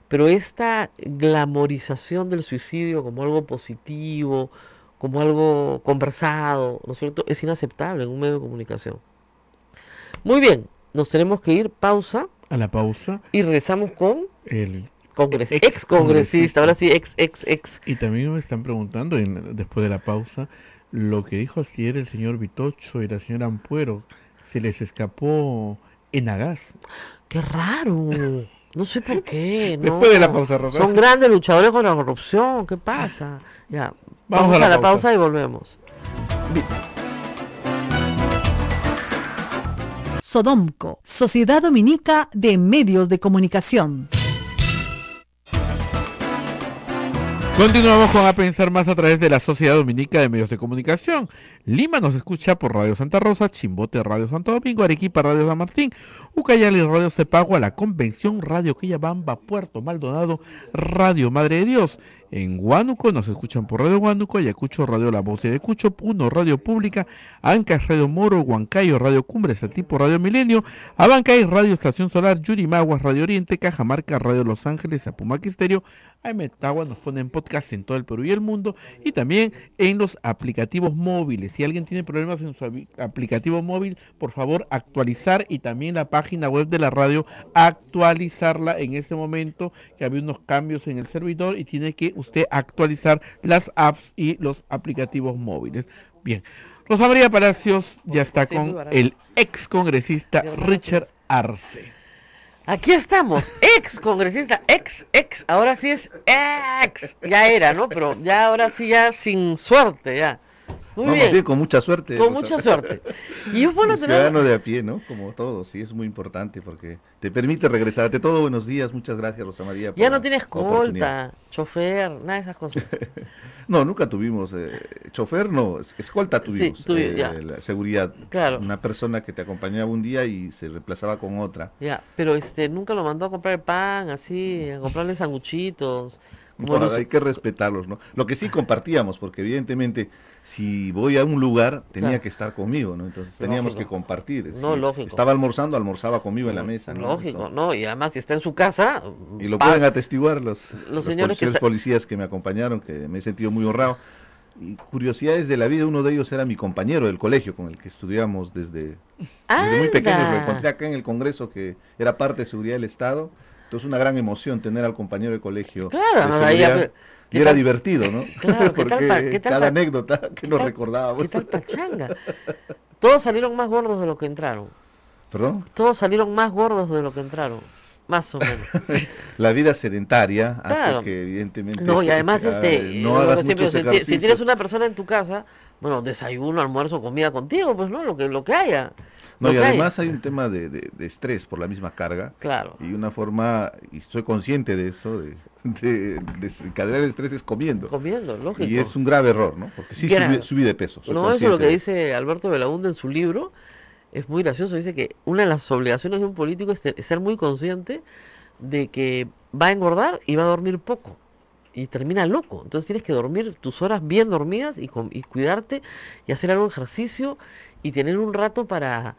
C: Pero esta glamorización del suicidio como algo positivo, como algo conversado, ¿no es cierto?, es inaceptable en un medio de comunicación. Muy bien, nos tenemos que ir, pausa.
B: A la pausa.
C: Y regresamos con
B: el
C: ex congresista, ahora sí, ex.
B: Y también me están preguntando, después de la pausa, lo que dijo ayer el señor Vitocho y la señora Ampuero, se les escapó Enagás.
C: ¡Qué raro! No sé por qué, ¿no?
B: Después de la pausa, Rosa.
C: Son grandes luchadores contra la corrupción, ¿qué pasa? Ya, vamos a la pausa y volvemos.
D: Sodomco, Sociedad Dominica de Medios de Comunicación.
B: Continuamos con A Pensar Más a través de la Sociedad Dominica de Medios de Comunicación. Lima nos escucha por Radio Santa Rosa, Chimbote Radio Santo Domingo, Arequipa Radio San Martín, Ucayali Radio Cepagua, La Convención Radio Quillabamba, Puerto Maldonado Radio Madre de Dios. En Huánuco nos escuchan por Radio Huánuco, Ayacucho Radio La Voz de Ayacucho, Puno Radio Pública, Ancash Radio Moro, Huancayo Radio Cumbre, Satipo Radio Milenio, Abancay Radio Estación Solar, Yurimaguas Radio Oriente, Cajamarca Radio Los Ángeles, Apumac Estéreo, Metagua nos ponen podcast en todo el Perú y el mundo y también en los aplicativos móviles. Si alguien tiene problemas en su aplicativo móvil, por favor actualizar, y también la página web de la radio, actualizarla en este momento, que había unos cambios en el servidor y tiene que usted actualizar las apps y los aplicativos móviles. Bien, Rosa María Palacios ya está con el ex congresista Richard Arce.
C: Aquí estamos, ex congresista, ex, ahora sí es ex, ya era, ¿no? Pero ya ahora sí, ya sin suerte, ya. Muy bien.
E: Sí, con mucha suerte.
C: Con mucha suerte. Y es bueno tener...
E: Ciudadano de a pie, ¿no? Como todos, sí, es muy importante porque te permite regresar. Ante todo, buenos días, muchas gracias, Rosa María.
C: Ya no tienes escolta, chofer, nada de esas cosas.
E: No, nunca tuvimos chofer, no, escolta tuvimos.
C: Sí,
E: la seguridad.
C: Claro.
E: Una persona que te acompañaba un día y se reemplazaba con otra.
C: Ya, pero nunca lo mandó a comprar el pan, así, a comprarle sanguchitos,
E: No, hay que respetarlos, ¿no? Lo que sí compartíamos, porque evidentemente si voy a un lugar tenía
C: Claro.
E: que estar conmigo, ¿no? Entonces teníamos
C: Lógico.
E: que compartir.
C: No,
E: Si
C: lógico.
E: estaba almorzando, almorzaba conmigo en la mesa, ¿no?
C: Lógico,
E: Eso.
C: ¿no? Y además, si está en su casa,
E: Y lo
C: pa-
E: pueden atestiguar los
C: señores que
E: policías que me acompañaron, que me he sentido muy honrado. Y curiosidades de la vida, uno de ellos era mi compañero del colegio con el que estudiamos desde muy pequeño. Lo
C: ¡Anda!
E: encontré acá en el Congreso, que era parte de seguridad del Estado. Entonces una gran emoción tener al compañero de colegio
C: Claro,
E: de
C: ahí ya,
E: seguridad.
C: ¿qué
E: Y era
C: tal?
E: divertido, ¿no?
C: Claro, ¿qué tal
E: Porque
C: pa- qué tal
E: cada
C: pa-
E: anécdota que nos
C: tal-
E: recordábamos.
C: ¿Qué tal pachanga? Todos salieron más gordos de lo que entraron.
E: ¿Perdón?
C: Todos salieron más gordos de lo que entraron. Más o menos.
E: La vida sedentaria
C: Claro.
E: hace que evidentemente
C: No, y además,
E: no
C: lo
E: hagas
C: que siempre
E: muchos
C: digo, si tienes
E: ejercicios.
C: una persona en tu casa, bueno, desayuno, almuerzo, comida contigo, pues no, lo que haya.
E: No,
C: Lo
E: y
C: que haya.
E: además hay un tema de estrés por la misma carga.
C: Claro.
E: Y una forma, y soy consciente de eso, de desencadenar el estrés es comiendo.
C: Comiendo, lógico.
E: Y es un grave error, ¿no? Porque sí
C: Grave.
E: subí de peso. soy
C: No, eso es lo
E: consciente
C: que
E: de-
C: dice Alberto Belaúnde en su libro. Es muy gracioso. Dice que una de las obligaciones de un político es ser muy consciente de que va a engordar y va a dormir poco. Y termina loco. Entonces tienes que dormir tus horas bien dormidas y cuidarte y hacer algo de ejercicio y tener un rato para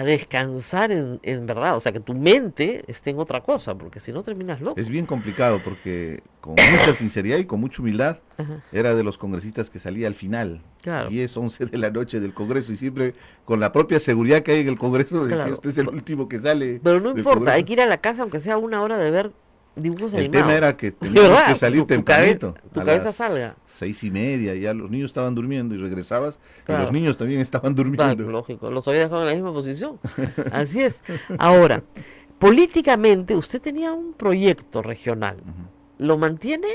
C: descansar en verdad. O sea, que tu mente esté en otra cosa, porque si no terminas loco.
E: Es bien complicado porque con mucha sinceridad y con mucha humildad
C: Ajá.
E: era de los congresistas que salía al final,
C: Claro.
E: 10, 11 de la noche del Congreso, y siempre con la propia seguridad que hay en el Congreso, decía,
C: Claro.
E: usted es el último que sale.
C: Pero no
E: del
C: importa,
E: Congreso.
C: hay que ir a la casa aunque sea una hora de ver dibujos
E: El
C: animados.
E: tema era que
C: Sí,
E: teníamos
C: ¿verdad?
E: que salir
C: Tu cabeza-
E: tempranito.
C: tu
E: a
C: cabeza
E: las
C: salga.
E: 6:30, ya los niños estaban durmiendo y regresabas, y
C: Claro.
E: los niños también estaban
C: Claro,
E: durmiendo.
C: lógico, los había dejado en la misma posición. Así es. Ahora, políticamente usted tenía un proyecto regional. ¿Lo mantiene?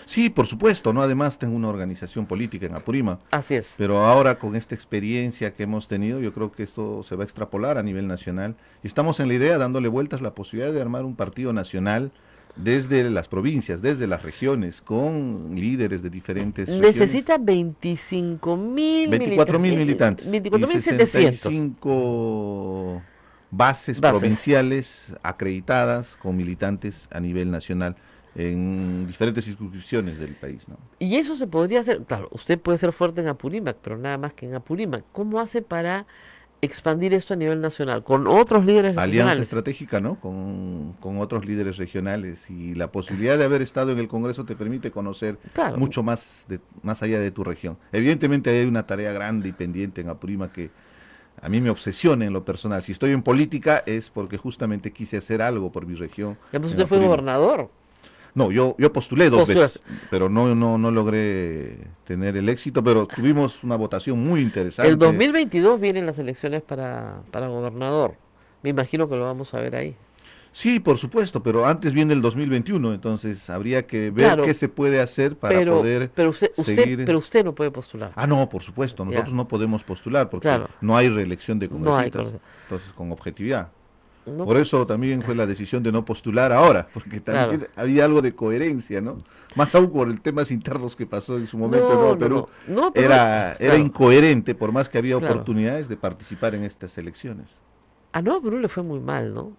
E: Sí, por supuesto, ¿no? Además tengo una organización política en Apurímac.
C: Así es.
E: Pero ahora con esta experiencia que hemos tenido, yo creo que esto se va a extrapolar a nivel nacional. Y estamos en la idea, dándole vueltas, la posibilidad de armar un partido nacional desde las provincias, desde las regiones, con líderes de diferentes regiones.
C: Necesita 25.000
E: 24.000 militantes.
C: 24.700.
E: 65 bases provinciales acreditadas con militantes a nivel nacional en diferentes circunscripciones del país, ¿no?
C: Y eso se podría hacer, claro, usted puede ser fuerte en Apurímac, pero nada más que en Apurímac. ¿Cómo hace para expandir esto a nivel nacional? Con otros líderes
E: Alianza
C: regionales.
E: estratégica, ¿no? Con otros líderes regionales, y la posibilidad de haber estado en el Congreso te permite conocer
C: Claro.
E: mucho más más allá de tu región. Evidentemente hay una tarea grande y pendiente en Apurímac que a mí me obsesiona en lo personal. Si estoy en política es porque justamente quise hacer algo por mi región.
C: Además,
E: en
C: usted fue
E: Apurímac.
C: gobernador.
E: No, yo postulé 2
C: Postulaste.
E: veces, pero no logré tener el éxito, pero tuvimos una votación muy interesante.
C: El 2022 vienen las elecciones para gobernador. Me imagino que lo vamos a ver ahí.
E: Sí, por supuesto, pero antes viene el 2021, entonces habría que ver
C: Claro,
E: qué se puede hacer para poder
C: pero usted,
E: seguir.
C: pero usted no puede postular.
E: Ah, no, por supuesto, nosotros
C: Ya.
E: no podemos postular porque
C: Claro.
E: no hay reelección de
C: No hay
E: congresistas, entonces con objetividad.
C: No,
E: Por eso también fue la decisión de no postular ahora, porque también
C: Claro.
E: había algo de coherencia, ¿no? Más aún por el temas internos que pasó en su momento en Nuevo Perú.
C: no, pero-
E: Era
C: claro.
E: incoherente, por más que había
C: Claro.
E: oportunidades de participar en estas elecciones.
C: A Nuevo Perú le fue muy mal, ¿no?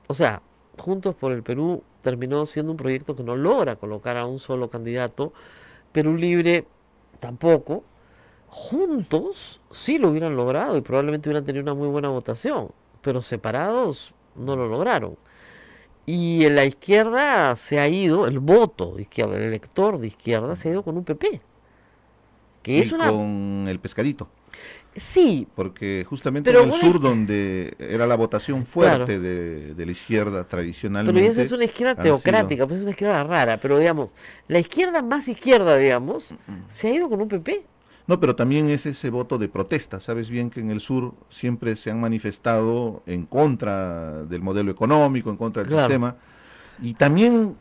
C: O sea, Juntos por el Perú terminó siendo un proyecto que no logra colocar a un solo candidato. Perú Libre tampoco. Juntos sí lo hubieran logrado y probablemente hubieran tenido una muy buena votación, pero separados no lo lograron. Y en la izquierda se ha ido, el voto de izquierda, el elector de izquierda se ha ido con un PP. Que es
E: Y
C: una...
E: con el pescadito.
C: Sí,
E: Porque justamente
C: Pero
E: en el
C: una
E: sur,
C: izquier-
E: donde era la votación fuerte de la izquierda tradicionalmente.
C: pero esa es una izquierda
E: han sido-
C: teocrática, pues es una izquierda rara, pero digamos, la izquierda más izquierda, digamos, se ha ido con un PP.
E: No, pero también es ese voto de protesta. Sabes bien que en el sur siempre se han manifestado en contra del modelo económico, en contra del
C: Claro.
E: sistema. Y también,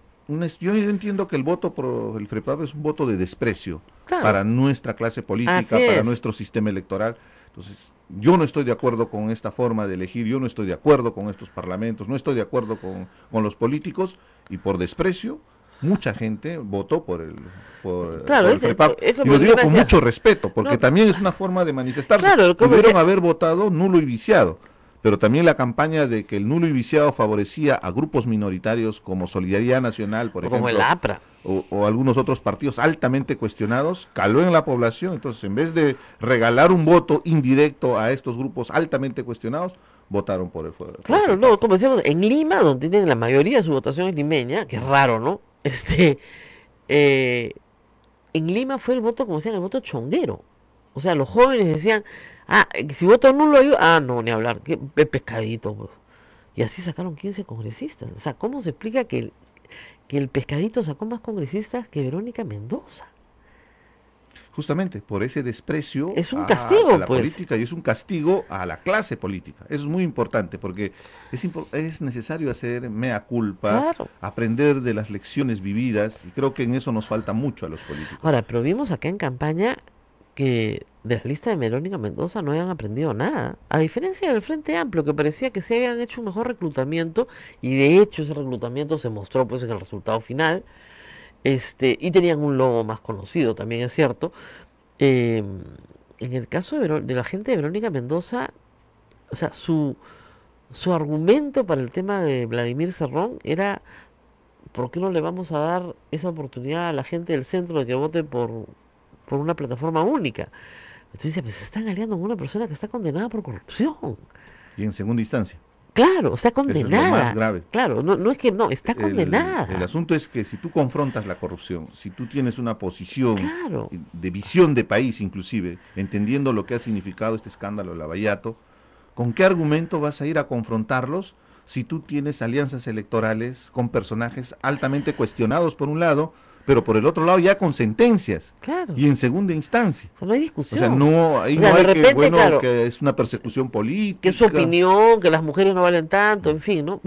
E: yo entiendo que el voto por el FREPAP es un voto de desprecio
C: Claro.
E: para nuestra clase política,
C: Así
E: para
C: es.
E: nuestro sistema electoral. Entonces, yo no estoy de acuerdo con esta forma de elegir, yo no estoy de acuerdo con estos parlamentos, no estoy de acuerdo con los políticos, y por desprecio mucha gente votó por
C: Claro,
E: el
C: es-
E: FREPAP.
C: es como
E: Y lo digo
C: yo
E: con
C: decía.
E: mucho respeto, porque
C: No.
E: también es una forma de manifestarse.
C: Claro, como
E: Pudieron
C: decía-
E: haber votado nulo y viciado, pero también la campaña de que el nulo y viciado favorecía a grupos minoritarios como Solidaridad Nacional, por ejemplo,
C: como el APRA.
E: o algunos otros partidos altamente cuestionados, caló en la población. Entonces, en vez de regalar un voto indirecto a estos grupos altamente cuestionados, votaron por el fuego.
C: Claro, no, como decíamos, en Lima, donde tienen la mayoría de su votación es limeña, que es raro, ¿no? En Lima fue el voto, como decían, el voto chonguero. O sea, los jóvenes decían, si voto nulo ayuda, no, ni hablar, que pescadito, pues. Y así sacaron 15 congresistas. O sea, ¿cómo se explica que el pescadito sacó más congresistas que Verónica Mendoza?
E: Justamente por ese desprecio
C: es un castigo,
E: a la política, y es un castigo a la clase política. Eso es muy importante porque es necesario hacer mea culpa,
C: claro,
E: aprender de las lecciones vividas, y creo que en eso nos falta mucho a los políticos.
C: Ahora, pero vimos acá en campaña que de la lista de Verónica Mendoza no habían aprendido nada, a diferencia del Frente Amplio, que parecía que se habían hecho un mejor reclutamiento, y de hecho ese reclutamiento se mostró pues en el resultado final. Y tenían un logo más conocido, también es cierto. En el caso de la gente de Verónica Mendoza, o sea, su argumento para el tema de Vladimir Cerrón era: ¿por qué no le vamos a dar esa oportunidad a la gente del centro de que vote por una plataforma única? Entonces dice, pues se están aliando con una persona que está condenada por corrupción.
E: Y en segunda instancia.
C: Claro, está condenada.
E: Eso es lo más grave.
C: Claro, no es que no, está condenada.
E: El asunto es que si tú confrontas la corrupción, si tú tienes una posición
C: claro,
E: de visión de país inclusive, entendiendo lo que ha significado este escándalo de Lavallato, ¿con qué argumento vas a ir a confrontarlos si tú tienes alianzas electorales con personajes altamente cuestionados por un lado, pero por el otro lado ya con sentencias,
C: claro,
E: y en segunda instancia?
C: O sea, no hay discusión.
E: O sea, ahí
C: o sea,
E: no hay
C: repente,
E: que, que es una persecución política.
C: Que es su opinión, que las mujeres no valen tanto, en fin, ¿no?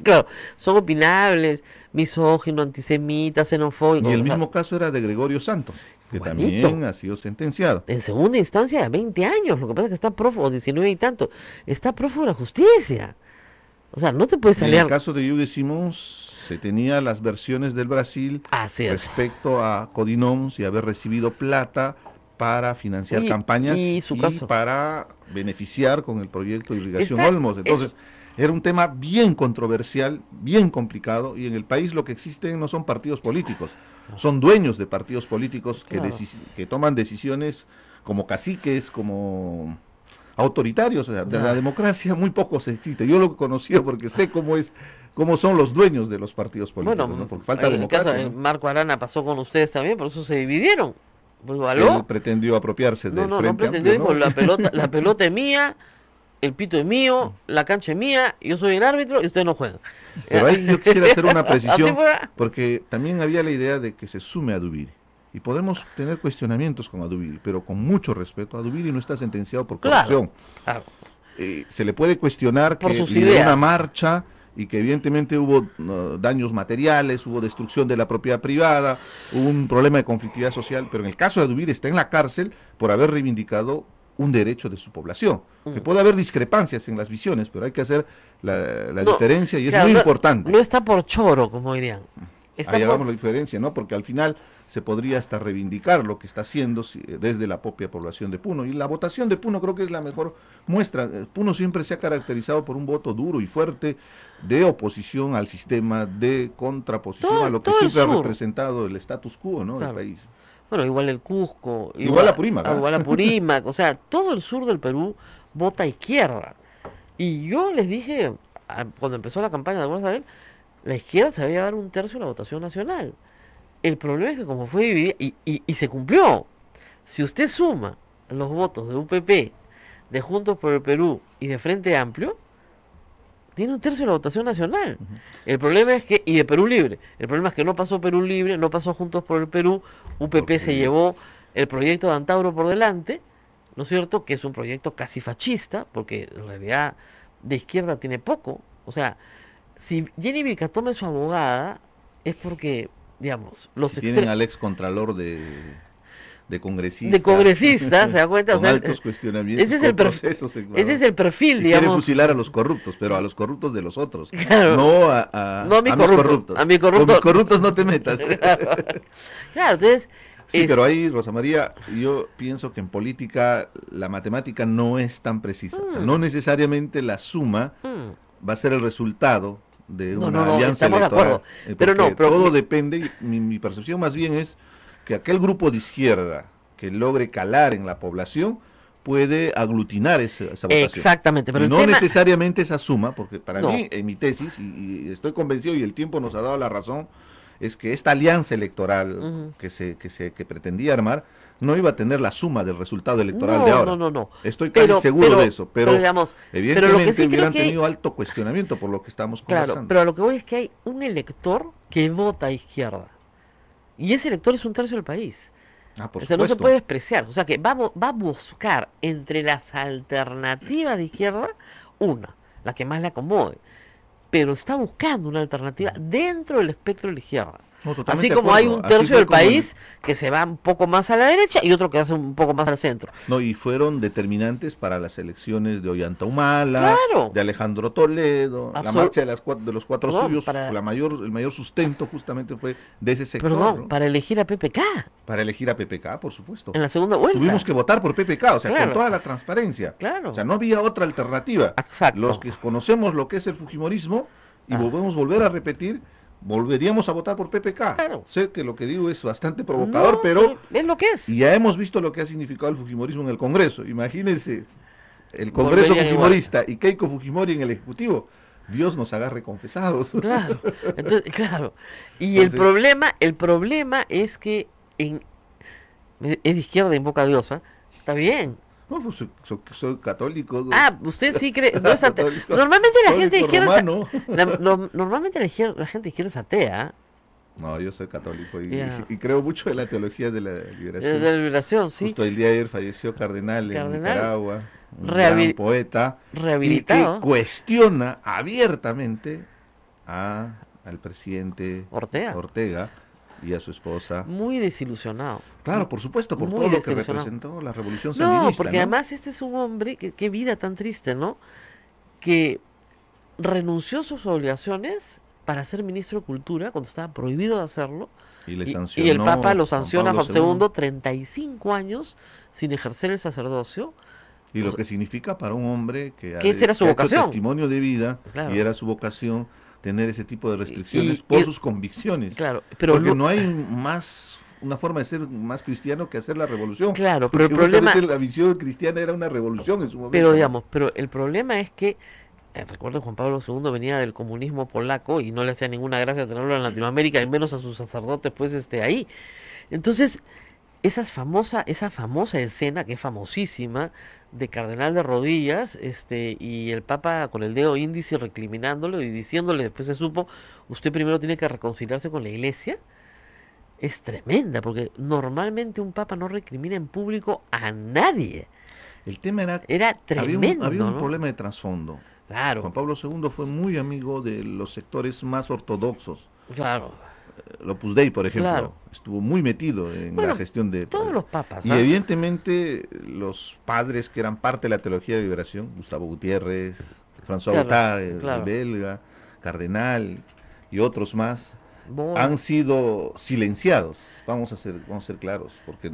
C: Claro, son opinables, misógino, antisemita, xenofóbico.
E: Y el mismo caso era de Gregorio Santos, que
C: igualito,
E: también ha sido sentenciado.
C: En segunda instancia, 20 años, lo que pasa es que está prófugo, 19 y tanto, está prófugo de la justicia. O sea, no te puedes salir.
E: En el caso de Yude Simons, se tenía las versiones del Brasil respecto a Codinoms y haber recibido plata para financiar campañas y para beneficiar con el proyecto de irrigación Olmos. Entonces, era un tema bien controversial, bien complicado, y en el país lo que existen no son partidos políticos, son dueños de partidos políticos que toman decisiones como caciques, como autoritarios. O sea, de la democracia muy poco se existe. Yo lo conocía porque sé cómo son los dueños de los partidos políticos, ¿no? Porque falta democracia.
C: Caso, Marco Arana pasó con ustedes también, por eso se dividieron. Pues,
E: él pretendió apropiarse del Frente
C: No pretendió,
E: Amplio, ¿no?
C: La pelota es mía, el pito es mío, la cancha es mía, yo soy el árbitro y ustedes no juegan.
E: Pero ahí yo quisiera hacer una precisión, porque también había la idea de que se sume a Duviri. Y podemos tener cuestionamientos con Adubiri, pero con mucho respeto. Adubiri no está sentenciado por corrupción.
C: Claro.
E: Se le puede cuestionar
C: por
E: que
C: lideró
E: una marcha y que evidentemente hubo daños materiales, hubo destrucción de la propiedad privada, hubo un problema de conflictividad social, pero en el caso de Adubiri está en la cárcel por haber reivindicado un derecho de su población. Que puede haber discrepancias en las visiones, pero hay que hacer la diferencia, y es muy importante.
C: No está por choro, como dirían.
E: Ahí hagamos la diferencia, ¿no? Porque al final se podría hasta reivindicar lo que está haciendo desde la propia población de Puno. Y la votación de Puno creo que es la mejor muestra. Puno siempre se ha caracterizado por un voto duro y fuerte de oposición al sistema, de contraposición a lo que siempre ha representado el status quo, ¿no? Del país.
C: Bueno, igual el Cusco.
E: Igual Apurímac.
C: Igual Apurímac. O sea, todo el sur del Perú vota izquierda. Y yo les dije, cuando empezó la campaña, ¿te acuerdas de él? La izquierda se había dar 1/3 de la votación nacional. El problema es que como fue dividida, y se cumplió, si usted suma los votos de UPP, de Juntos por el Perú y de Frente Amplio, tiene 1/3 de la votación nacional. El problema es que, y de Perú Libre, el problema es que no pasó Perú Libre, no pasó Juntos por el Perú, UPP se llevó el proyecto de Antauro por delante, ¿no es cierto? Que es un proyecto casi fascista, porque en realidad de izquierda tiene poco. O sea, si Jenny Vilcatoma es su abogada, es porque, digamos,
E: tienen al ex contralor de congresistas.
C: De congresistas, ¿se da cuenta?
E: Con altos cuestionamientos.
C: Ese es el perfil, digamos.
E: Quiere fusilar a los corruptos, pero a los corruptos de los otros.
C: Claro.
E: No a mis corruptos.
C: A mi corrupto.
E: Con mis corruptos no te metas.
C: Claro, entonces,
E: Sí,
C: Es-
E: pero ahí, Rosa María, yo pienso que en política la matemática no es tan precisa. O sea, no necesariamente la suma
C: mm,
E: va a ser el resultado de
C: No,
E: una
C: no, no,
E: alianza
C: estamos de
E: electoral.
C: acuerdo. Pero no,
E: Porque
C: pero
E: todo
C: mi-
E: depende, mi percepción más bien es que aquel grupo de izquierda que logre calar en la población puede aglutinar esa votación.
C: exactamente, pero
E: Y
C: el
E: no
C: tema...
E: necesariamente esa suma, porque para
C: No.
E: mí, en mi tesis, y estoy convencido y el tiempo nos ha dado la razón, es que esta alianza electoral que pretendía armar no iba a tener la suma del resultado electoral
C: No,
E: de ahora.
C: no.
E: Estoy casi seguro de eso, pero
C: digamos,
E: evidentemente
C: pero lo que sí creo
E: hubieran
C: que hay-
E: tenido alto cuestionamiento por lo que estamos
C: Claro,
E: conversando.
C: pero a lo que voy es que hay un elector que vota a izquierda. Y ese elector es un tercio del país.
E: Ah, por
C: O sea, no se
E: supuesto.
C: puede despreciar. O sea, que va a buscar entre las alternativas de izquierda una, la que más le acomode. Pero está buscando una alternativa dentro del espectro de la izquierda.
E: No, totalmente
C: Así
E: de
C: como hay
E: acuerdo.
C: un
E: Así
C: tercio
E: fue
C: del
E: como el-
C: país que se va un poco más a la derecha y otro que hace un poco más al centro.
E: No, y fueron determinantes para las elecciones de Ollanta Humala,
C: Claro.
E: de Alejandro Toledo, la
C: Absol-
E: marcha de los cuatro
C: Perdón,
E: suyos,
C: para-
E: el mayor sustento justamente fue de ese sector,
C: Perdón,
E: ¿no?
C: para elegir a PPK
E: Para elegir a PPK, por supuesto.
C: en la segunda vuelta.
E: Tuvimos que votar por PPK, o sea,
C: Claro.
E: con toda la transparencia.
C: Claro.
E: O sea, no había otra alternativa.
C: Exacto.
E: Los que conocemos lo que es el fujimorismo y
C: Ah.
E: volver a repetir, volveríamos a votar por PPK.
C: Claro.
E: Sé que lo que digo es bastante provocador,
C: No,
E: pero
C: es lo que es.
E: ya hemos visto lo que ha significado el fujimorismo en el Congreso. Imagínense el Congreso
C: Volverían
E: fujimorista y Keiko Fujimori en el Ejecutivo. Dios nos agarre confesados.
C: Claro, entonces, claro. Y
E: Entonces-
C: el problema es que es de izquierda invoca a Dios, ¿ah? Está bien.
E: No, pues soy católico.
C: Ah, usted sí cree, no es ateo.
E: Católico,
C: Normalmente la gente de
E: católico
C: izquierda es,
E: romano.
C: normalmente la gente de izquierda es atea, ¿ah?
E: No, yo soy católico y,
C: Ya.
E: y creo mucho en la teología de la liberación.
C: De la liberación, sí.
E: Justo el día de ayer falleció Cardenal en
C: Cardenal.
E: Nicaragua, un
C: Rehabil-
E: gran poeta,
C: Rehabilitado.
E: y que cuestiona abiertamente al presidente
C: Ortega.
E: y a su esposa.
C: Muy desilusionado.
E: Claro, por supuesto, por
C: Muy
E: todo lo que
C: desilusionado.
E: representó la revolución
C: No,
E: sandinista.
C: porque además este es un hombre, qué vida tan triste, ¿no? Que renunció a sus obligaciones para ser ministro de Cultura cuando estaba prohibido de hacerlo.
E: Y le
C: Y
E: sancionó
C: el Papa lo
E: Juan
C: sanciona a
E: Pablo
C: Juan II 35 años sin ejercer el sacerdocio.
E: Y lo que significa para un hombre
C: Que esa era su
E: ha hecho
C: vocación.
E: testimonio de vida,
C: Claro.
E: y era su vocación tener ese tipo de restricciones
C: y-
E: por
C: y-
E: sus convicciones.
C: Claro, pero
E: Porque
C: lo-
E: no hay una forma de ser más cristiano que hacer la revolución.
C: Claro, pero el
E: Porque
C: problema,
E: justamente la visión cristiana era una revolución en su momento.
C: pero
E: ¿no?
C: digamos, pero el problema es que recuerdo Juan Pablo II venía del comunismo polaco y no le hacía ninguna gracia tenerlo en Latinoamérica y menos a sus sacerdotes pues ahí. Entonces, esa famosa escena que es famosísima de Cardenal de rodillas, y el Papa con el dedo índice recriminándolo y diciéndole, después se supo, usted primero tiene que reconciliarse con la iglesia, es tremenda, porque normalmente un Papa no recrimina en público a nadie.
E: El tema era
C: Era tremendo,
E: había un
C: ¿no?
E: problema de trasfondo.
C: Claro,
E: Juan Pablo II fue muy amigo de los sectores más ortodoxos.
C: claro.
E: El Opus Dei, por ejemplo,
C: Claro.
E: estuvo muy metido en
C: Bueno,
E: la gestión de...
C: Todos los papas,
E: Y
C: ¿ah?
E: evidentemente los padres que eran parte de la teología de liberación, Gustavo Gutiérrez, François
C: Claro,
E: Gautard, el
C: claro.
E: belga, Cardenal y otros más,
C: Bueno,
E: han sido silenciados, vamos a ser claros, porque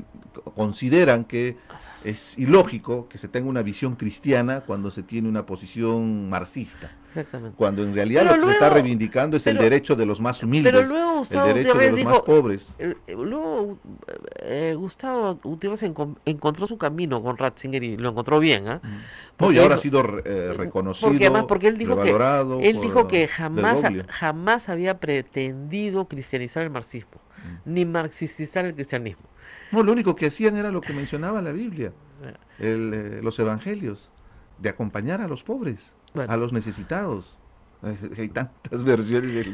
E: consideran que es ilógico que se tenga una visión cristiana cuando se tiene una posición marxista,
C: exactamente.
E: cuando en realidad
C: Pero
E: lo que se está
C: luego-
E: reivindicando es el
C: pero-
E: derecho de los más humildes,
C: Pero luego
E: el
C: Gustavo
E: derecho de
C: Gutiérrez
E: los más
C: dijo,
E: pobres.
C: luego Gustavo Gutiérrez encontró su camino con Ratzinger y lo encontró bien, ¿ah?
E: No,
C: Porque
E: y ahora ha
C: dijo-
E: sido reconocido,
C: porque él dijo
E: revalorado
C: él
E: por
C: dijo que
E: De
C: jamás
E: Roglio.
C: jamás había pretendido cristianizar el marxismo, ni marxistizar el cristianismo.
E: No, lo único que hacían era lo que mencionaba la Biblia, los evangelios, de acompañar a los pobres,
C: Bueno.
E: a los necesitados. Hay tantas versiones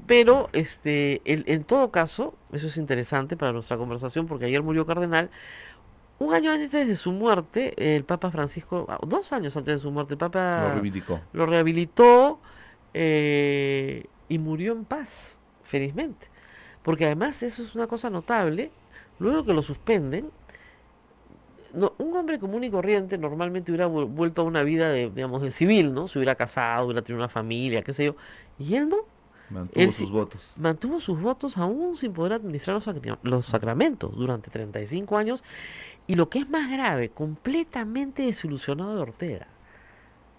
C: Pero en todo caso, eso es interesante para nuestra conversación, porque ayer murió Cardenal. Un año antes de su muerte, el Papa Francisco, 2 años antes de su muerte, el Papa
E: lo reivindicó.
C: lo rehabilitó y murió en paz, felizmente. Porque además eso es una cosa notable, luego que lo suspenden, un hombre común y corriente normalmente hubiera vuelto a una vida de civil, ¿no? Se hubiera casado, hubiera tenido una familia, qué sé yo. Y él no.
E: Mantuvo sus votos.
C: Mantuvo sus votos aún sin poder administrar los sacramentos durante 35 años. Y lo que es más grave, completamente desilusionado de Ortega.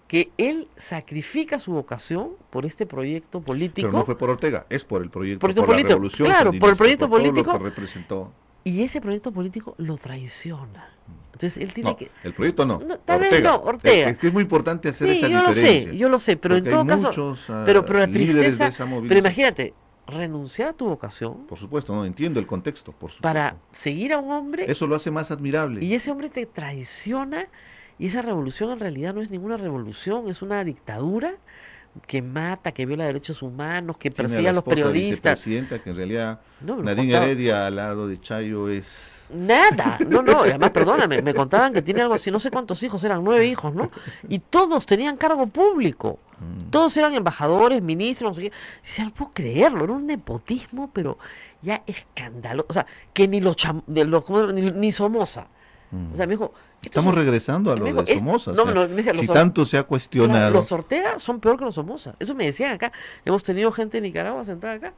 C: Que él sacrifica su vocación por este proyecto político.
E: Pero no fue por Ortega, es por el proyecto, por
C: político,
E: la revolución.
C: claro, por el proyecto político.
E: Todo lo que representó.
C: Y ese proyecto político lo traiciona. Entonces él tiene que...
E: El proyecto no.
C: Tal vez no, Ortega.
E: Es que es muy importante hacer
C: Sí,
E: esa
C: yo
E: diferencia.
C: yo lo sé, pero
E: Porque
C: en todo
E: hay
C: caso...
E: muchos,
C: pero la
E: líderes de
C: tristeza...
E: esa
C: Pero
E: movilización.
C: imagínate, renunciar a tu vocación
E: Por supuesto, no entiendo el contexto, por supuesto.
C: para seguir a un hombre
E: Eso lo hace más admirable.
C: y ese hombre te traiciona y esa revolución en realidad no es ninguna revolución, es una dictadura que mata, que viola derechos humanos, que
E: Tiene
C: persigue a los periodistas.
E: vicepresidenta, que en realidad
C: No, me lo
E: Nadine
C: contaba.
E: Heredia al lado de Chayo es...
C: Nada, no, y además, perdóname, me contaban que tiene algo así, no sé cuántos hijos, eran 9 hijos, ¿no? Y todos tenían cargo público, todos eran embajadores, ministros, no sé qué. O sea, no puedo creerlo, era un nepotismo, pero ya escandaloso, o sea, que ni ni Somoza. O sea, me dijo...
E: Estamos regresando a lo
C: me dijo,
E: de Somoza.
C: no,
E: o sea,
C: no, me decía,
E: si
C: los
E: tanto se ha cuestionado...
C: Claro, los Ortega son peor que los Somoza. Eso me decían acá. Hemos tenido gente de Nicaragua sentada acá.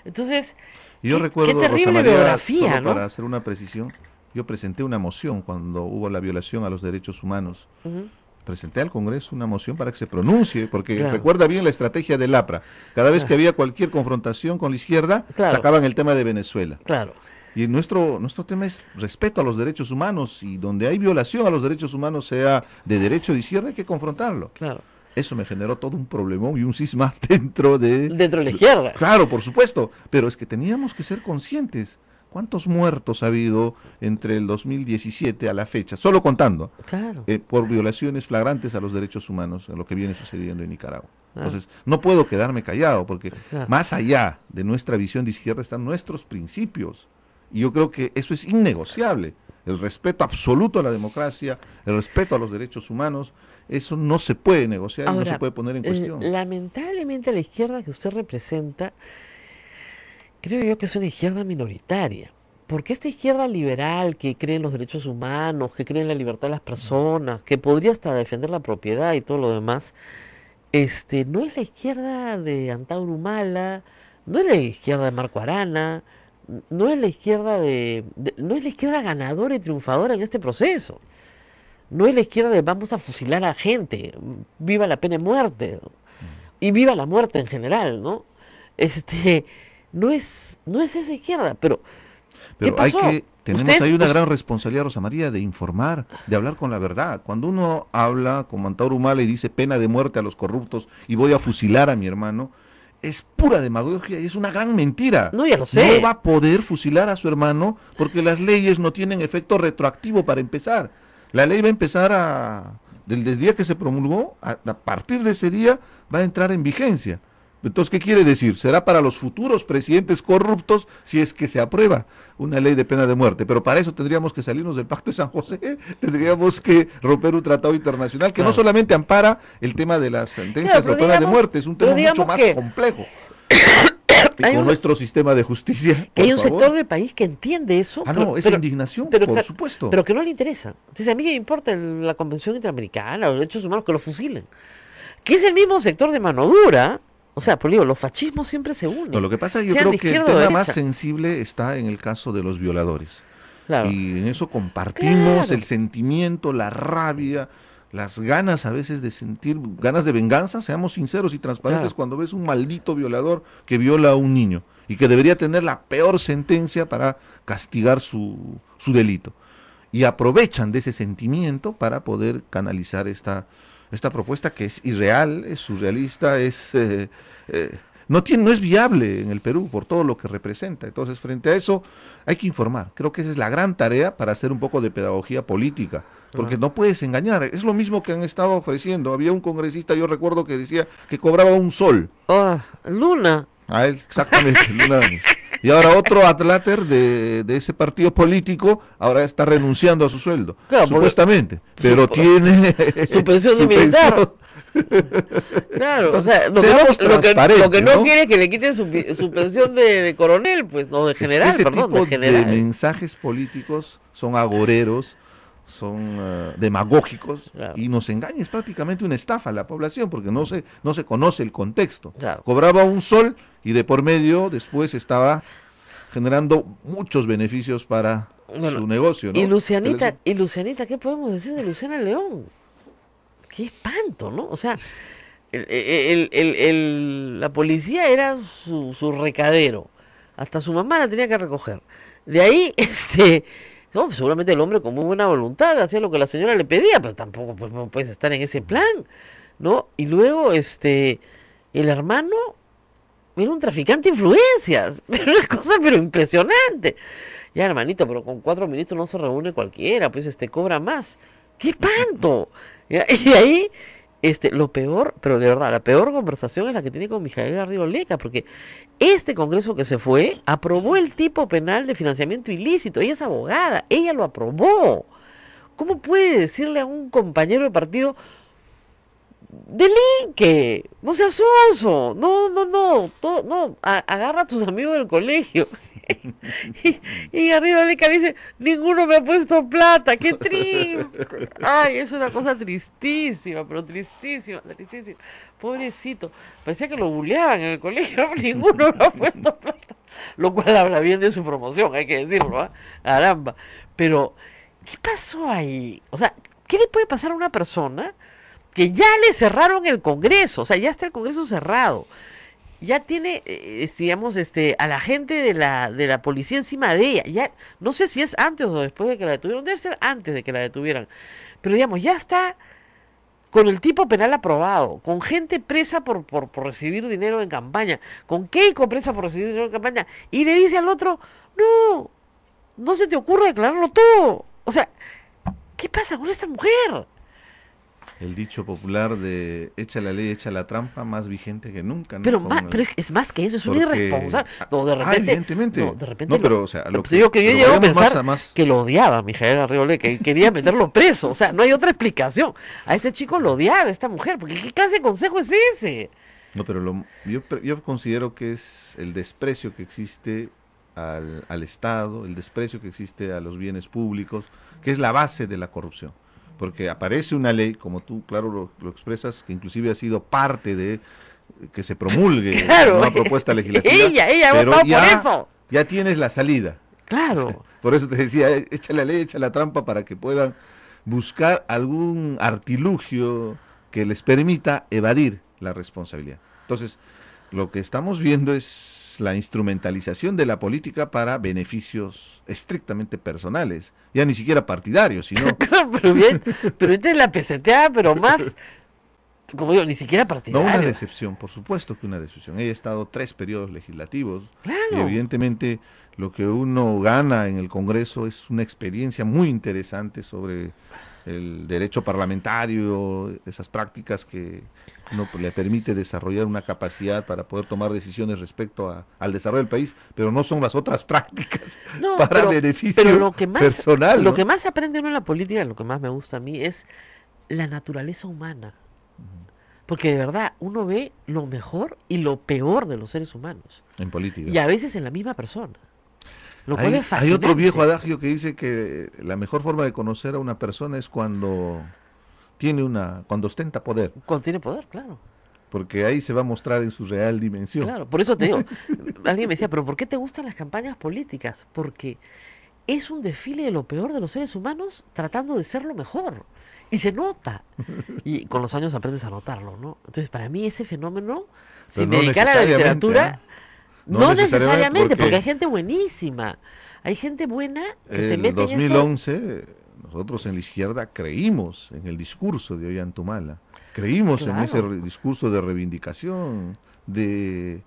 C: Entonces,
E: Y yo
C: qué
E: recuerdo,
C: terrible
E: Rosa María,
C: biografía,
E: solo
C: ¿no?
E: para hacer una precisión, yo presenté una moción cuando hubo la violación a los derechos humanos.
C: Ujú.
E: Presenté al Congreso una moción para que se pronuncie, porque
C: Claro.
E: recuerda bien la estrategia del APRA. Cada vez
C: Claro.
E: que había cualquier confrontación con la izquierda,
C: Claro.
E: sacaban el tema de Venezuela.
C: Claro.
E: Y nuestro tema es respeto a los derechos humanos, y donde hay violación a los derechos humanos, sea de derecho o de izquierda, hay que confrontarlo.
C: Claro.
E: Eso me generó todo un problemón y un cisma dentro de...
C: Dentro de la izquierda.
E: Claro, por supuesto, pero es que teníamos que ser conscientes. ¿Cuántos muertos ha habido entre el 2017 a la fecha? Solo contando,
C: Claro.
E: por violaciones flagrantes a los derechos humanos, a lo que viene sucediendo en Nicaragua.
C: Claro.
E: Entonces, no puedo quedarme callado, porque
C: Claro.
E: más allá de nuestra visión de izquierda están nuestros principios. Y yo creo que eso es innegociable. El respeto absoluto a la democracia, el respeto a los derechos humanos, eso no se puede negociar y no se puede poner en cuestión.
C: Lamentablemente la izquierda que usted representa, creo yo que es una izquierda minoritaria. Porque esta izquierda liberal que cree en los derechos humanos, que cree en la libertad de las personas, que podría hasta defender la propiedad y todo lo demás, no es la izquierda de Antauro Humala, no es la izquierda de Marco Arana, no es la izquierda no es la izquierda ganadora y triunfadora en este proceso. No es la izquierda de vamos a fusilar a gente, viva la pena de muerte, y viva la muerte en general, ¿no? No es esa izquierda, pero ¿qué
E: Pero
C: pasó?
E: tenemos
C: Ustedes,
E: ahí una
C: pues,
E: gran responsabilidad, Rosa María, de informar, de hablar con la verdad. Cuando uno habla como Antauro Humala y dice pena de muerte a los corruptos y voy a fusilar a mi hermano, es pura demagogia y es una gran mentira.
C: No, ya lo sé.
E: No va a poder fusilar a su hermano porque las leyes no tienen efecto retroactivo para empezar. La ley va a empezar desde el día que se promulgó, a partir de ese día va a entrar en vigencia. Entonces, ¿qué quiere decir? Será para los futuros presidentes corruptos si es que se aprueba una ley de pena de muerte. Pero para eso tendríamos que salirnos del Pacto de San José, tendríamos que romper un tratado internacional que no solamente ampara el tema de las sentencias
C: Claro,
E: de pena de muerte, es un tema
C: pero
E: mucho más
C: digamos que
E: complejo. Y
C: hay
E: con nuestro sistema de justicia,
C: que hay
E: por
C: un
E: favor.
C: sector del país que entiende eso.
E: No, es indignación, por
C: exacto,
E: supuesto.
C: Pero que no le interesa. Entonces, a mí que me importa la Convención Interamericana, los derechos humanos, que lo fusilen. Que es el mismo sector de mano dura. O sea, por digo, los fascismos siempre se unen.
E: No, lo que pasa, yo
C: sean
E: creo
C: de
E: que el
C: izquierda o
E: tema más
C: derecha.
E: sensible está en el caso de los violadores.
C: Claro.
E: Y en eso compartimos
C: Claro.
E: el sentimiento, la rabia, las ganas a veces de sentir, ganas de venganza, seamos sinceros y transparentes,
C: Claro.
E: cuando ves un maldito violador que viola a un niño y que debería tener la peor sentencia para castigar su delito. Y aprovechan de ese sentimiento para poder canalizar esta propuesta que es irreal, es surrealista, no es viable en el Perú por todo lo que representa. Entonces, frente a eso, hay que informar. Creo que esa es la gran tarea para hacer un poco de pedagogía política, porque no puedes engañar. Es lo mismo que han estado ofreciendo. Había un congresista, yo recuerdo, que decía que cobraba un sol.
C: Luna.
E: A él, exactamente, Luna Áñez. Y ahora otro atláter de ese partido político ahora está renunciando a su sueldo,
C: Claro,
E: supuestamente, pero tiene
C: su pensión de
E: su
C: militar. Claro,
E: Entonces,
C: o sea,
E: seamos
C: lo que
E: transparentes,
C: no
E: ¿no?
C: quiere es que le quiten su pensión de coronel, pues, no, de general,
E: ese
C: perdón,
E: tipo
C: de general.
E: de mensajes políticos son agoreros, demagógicos,
C: Claro.
E: y nos engaña, es prácticamente una estafa a la población, porque no se conoce el contexto.
C: Claro.
E: Cobraba un sol y de por medio después estaba generando muchos beneficios para
C: Bueno,
E: su negocio, ¿no?
C: Y Lucianita, ¿qué podemos decir de Luciana León? Qué espanto, ¿no? O sea, la policía era su recadero. Hasta su mamá la tenía que recoger. De ahí, no, seguramente el hombre con muy buena voluntad hacía lo que la señora le pedía, pero tampoco pues, no puedes estar en ese plan, ¿no? Y luego, el hermano era un traficante de influencias, pero una cosa pero impresionante. Ya, hermanito, pero con 4 ministros no se reúne cualquiera, pues cobra más. ¡Qué espanto! ¿Ya? Y ahí, lo peor, pero de verdad, la peor conversación es la que tiene con Mijael Garrido Leca, porque este Congreso que se fue aprobó el tipo penal de financiamiento ilícito. Ella es abogada, ella lo aprobó. ¿Cómo puede decirle a un compañero de partido, delinque, no seas oso, no, agarra a tus amigos del colegio? y Garrido Leca dice, ninguno me ha puesto plata, qué triste. Ay, es una cosa tristísima, pero tristísima. Pobrecito, parecía que lo bulleaban en el colegio, ninguno me ha puesto plata. Lo cual habla bien de su promoción, hay que decirlo, ¿ah? Caramba. Pero, ¿qué pasó ahí? O sea, ¿qué le puede pasar a una persona que ya le cerraron el Congreso? O sea, ya está el Congreso cerrado. Ya tiene, digamos, a la gente de la policía encima de ella. Ya, no sé si es antes o después de que la detuvieron. Debe ser antes de que la detuvieran. Pero, digamos, ya está con el tipo penal aprobado, con gente presa por recibir dinero en campaña, con Keiko presa por recibir dinero en campaña, y le dice al otro, no se te ocurre declararlo todo. O sea, ¿qué pasa con esta mujer?
E: El dicho popular de echa la ley, echa la trampa, más vigente que nunca, ¿no?
C: Pero es más que eso, es un
E: Porque-
C: irresponsable. No, de repente.
E: evidentemente.
C: No, de repente.
E: No, pero, o sea, lo
C: pues digo que yo
E: pero
C: llego a
E: vayamos
C: pensar
E: más
C: que lo odiaba a Mijael Garrido Leca, que quería meterlo preso. O sea, no hay otra explicación. A este chico lo odiaba, esta mujer, porque ¿qué clase de consejo es ese?
E: No, pero yo considero que es el desprecio que existe al Estado, el desprecio que existe a los bienes públicos, que es la base de la corrupción. Porque aparece una ley, como tú, claro, lo expresas, que inclusive ha sido parte de que se promulgue
C: Claro,
E: una propuesta legislativa.
C: ella ha
E: pero
C: votado
E: ya,
C: por eso.
E: ya tienes la salida.
C: Claro.
E: Por eso te decía, echa la ley, echa la trampa para que puedan buscar algún artilugio que les permita evadir la responsabilidad. Entonces, lo que estamos viendo es la instrumentalización de la política para beneficios estrictamente personales, ya ni siquiera partidarios, sino
C: Claro, pero bien, pero esta es la peseteada, pero más, como digo, ni siquiera
E: no
C: partidaria.
E: una decepción, por supuesto que una decepción. Ella ha estado 3 periodos legislativos y
C: Claro.
E: evidentemente lo que uno gana en el Congreso es una experiencia muy interesante sobre el derecho parlamentario, esas prácticas que uno le permite desarrollar una capacidad para poder tomar decisiones respecto al desarrollo del país, pero no son las otras prácticas
C: No,
E: para beneficio
C: pero lo que más,
E: personal,
C: lo
E: ¿no?
C: que más aprende uno en la política, lo que más me gusta a mí, es la naturaleza humana. Porque de verdad, uno ve lo mejor y lo peor de los seres humanos.
E: En política.
C: Y a veces en la misma persona. Lo cual
E: Hay,
C: es
E: hay
C: fascinante.
E: otro viejo adagio que dice que la mejor forma de conocer a una persona es cuando cuando ostenta poder,
C: Cuando tiene poder, claro.
E: porque ahí se va a mostrar en su real dimensión.
C: Claro, por eso te digo. Alguien me decía, ¿pero por qué te gustan las campañas políticas? Porque es un desfile de lo peor de los seres humanos tratando de ser lo mejor. Y se nota. Y con los años aprendes a notarlo, ¿no? Entonces, para mí ese fenómeno, si
E: Pero
C: me
E: no
C: dedicara a la
E: necesariamente,
C: literatura,
E: No
C: no
E: necesariamente,
C: necesariamente, porque
E: porque
C: hay gente buenísima. Hay gente buena que se
E: En
C: mete
E: el
C: en esto.
E: 2011, nosotros en la izquierda creímos en el discurso de Ollantumala, creímos en ese
C: Claro.
E: discurso de reivindicación, de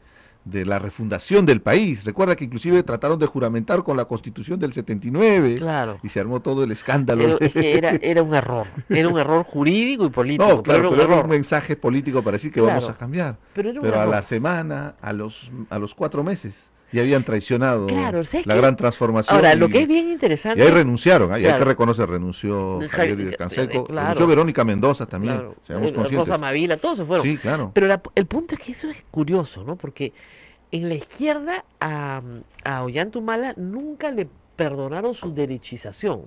E: la refundación del país. Recuerda que inclusive trataron de juramentar con la Constitución del 79
C: Claro.
E: y se armó todo el escándalo.
C: Es que era un error jurídico y político,
E: No,
C: pero
E: claro,
C: era un
E: pero era
C: error.
E: un mensaje político para decir que
C: Claro.
E: vamos a cambiar.
C: Pero era un
E: Pero a
C: error.
E: la semana, a los 4 meses, ya habían traicionado
C: Claro, ¿sabes
E: la
C: qué?
E: gran transformación.
C: Ahora, lo
E: y-
C: que es bien
E: Y
C: interesante.
E: ahí renunciaron, y hay
C: Claro.
E: que reconocer, renunció
C: Ja-
E: Javier Díaz Canseco,
C: claro.
E: renunció Verónica Mendoza también,
C: Claro,
E: seamos
C: Rosa
E: conscientes.
C: Mavila, todos se fueron.
E: Sí, claro.
C: Pero el punto es que eso es curioso, ¿no? Porque en la izquierda a Ollantumala nunca le perdonaron su derechización.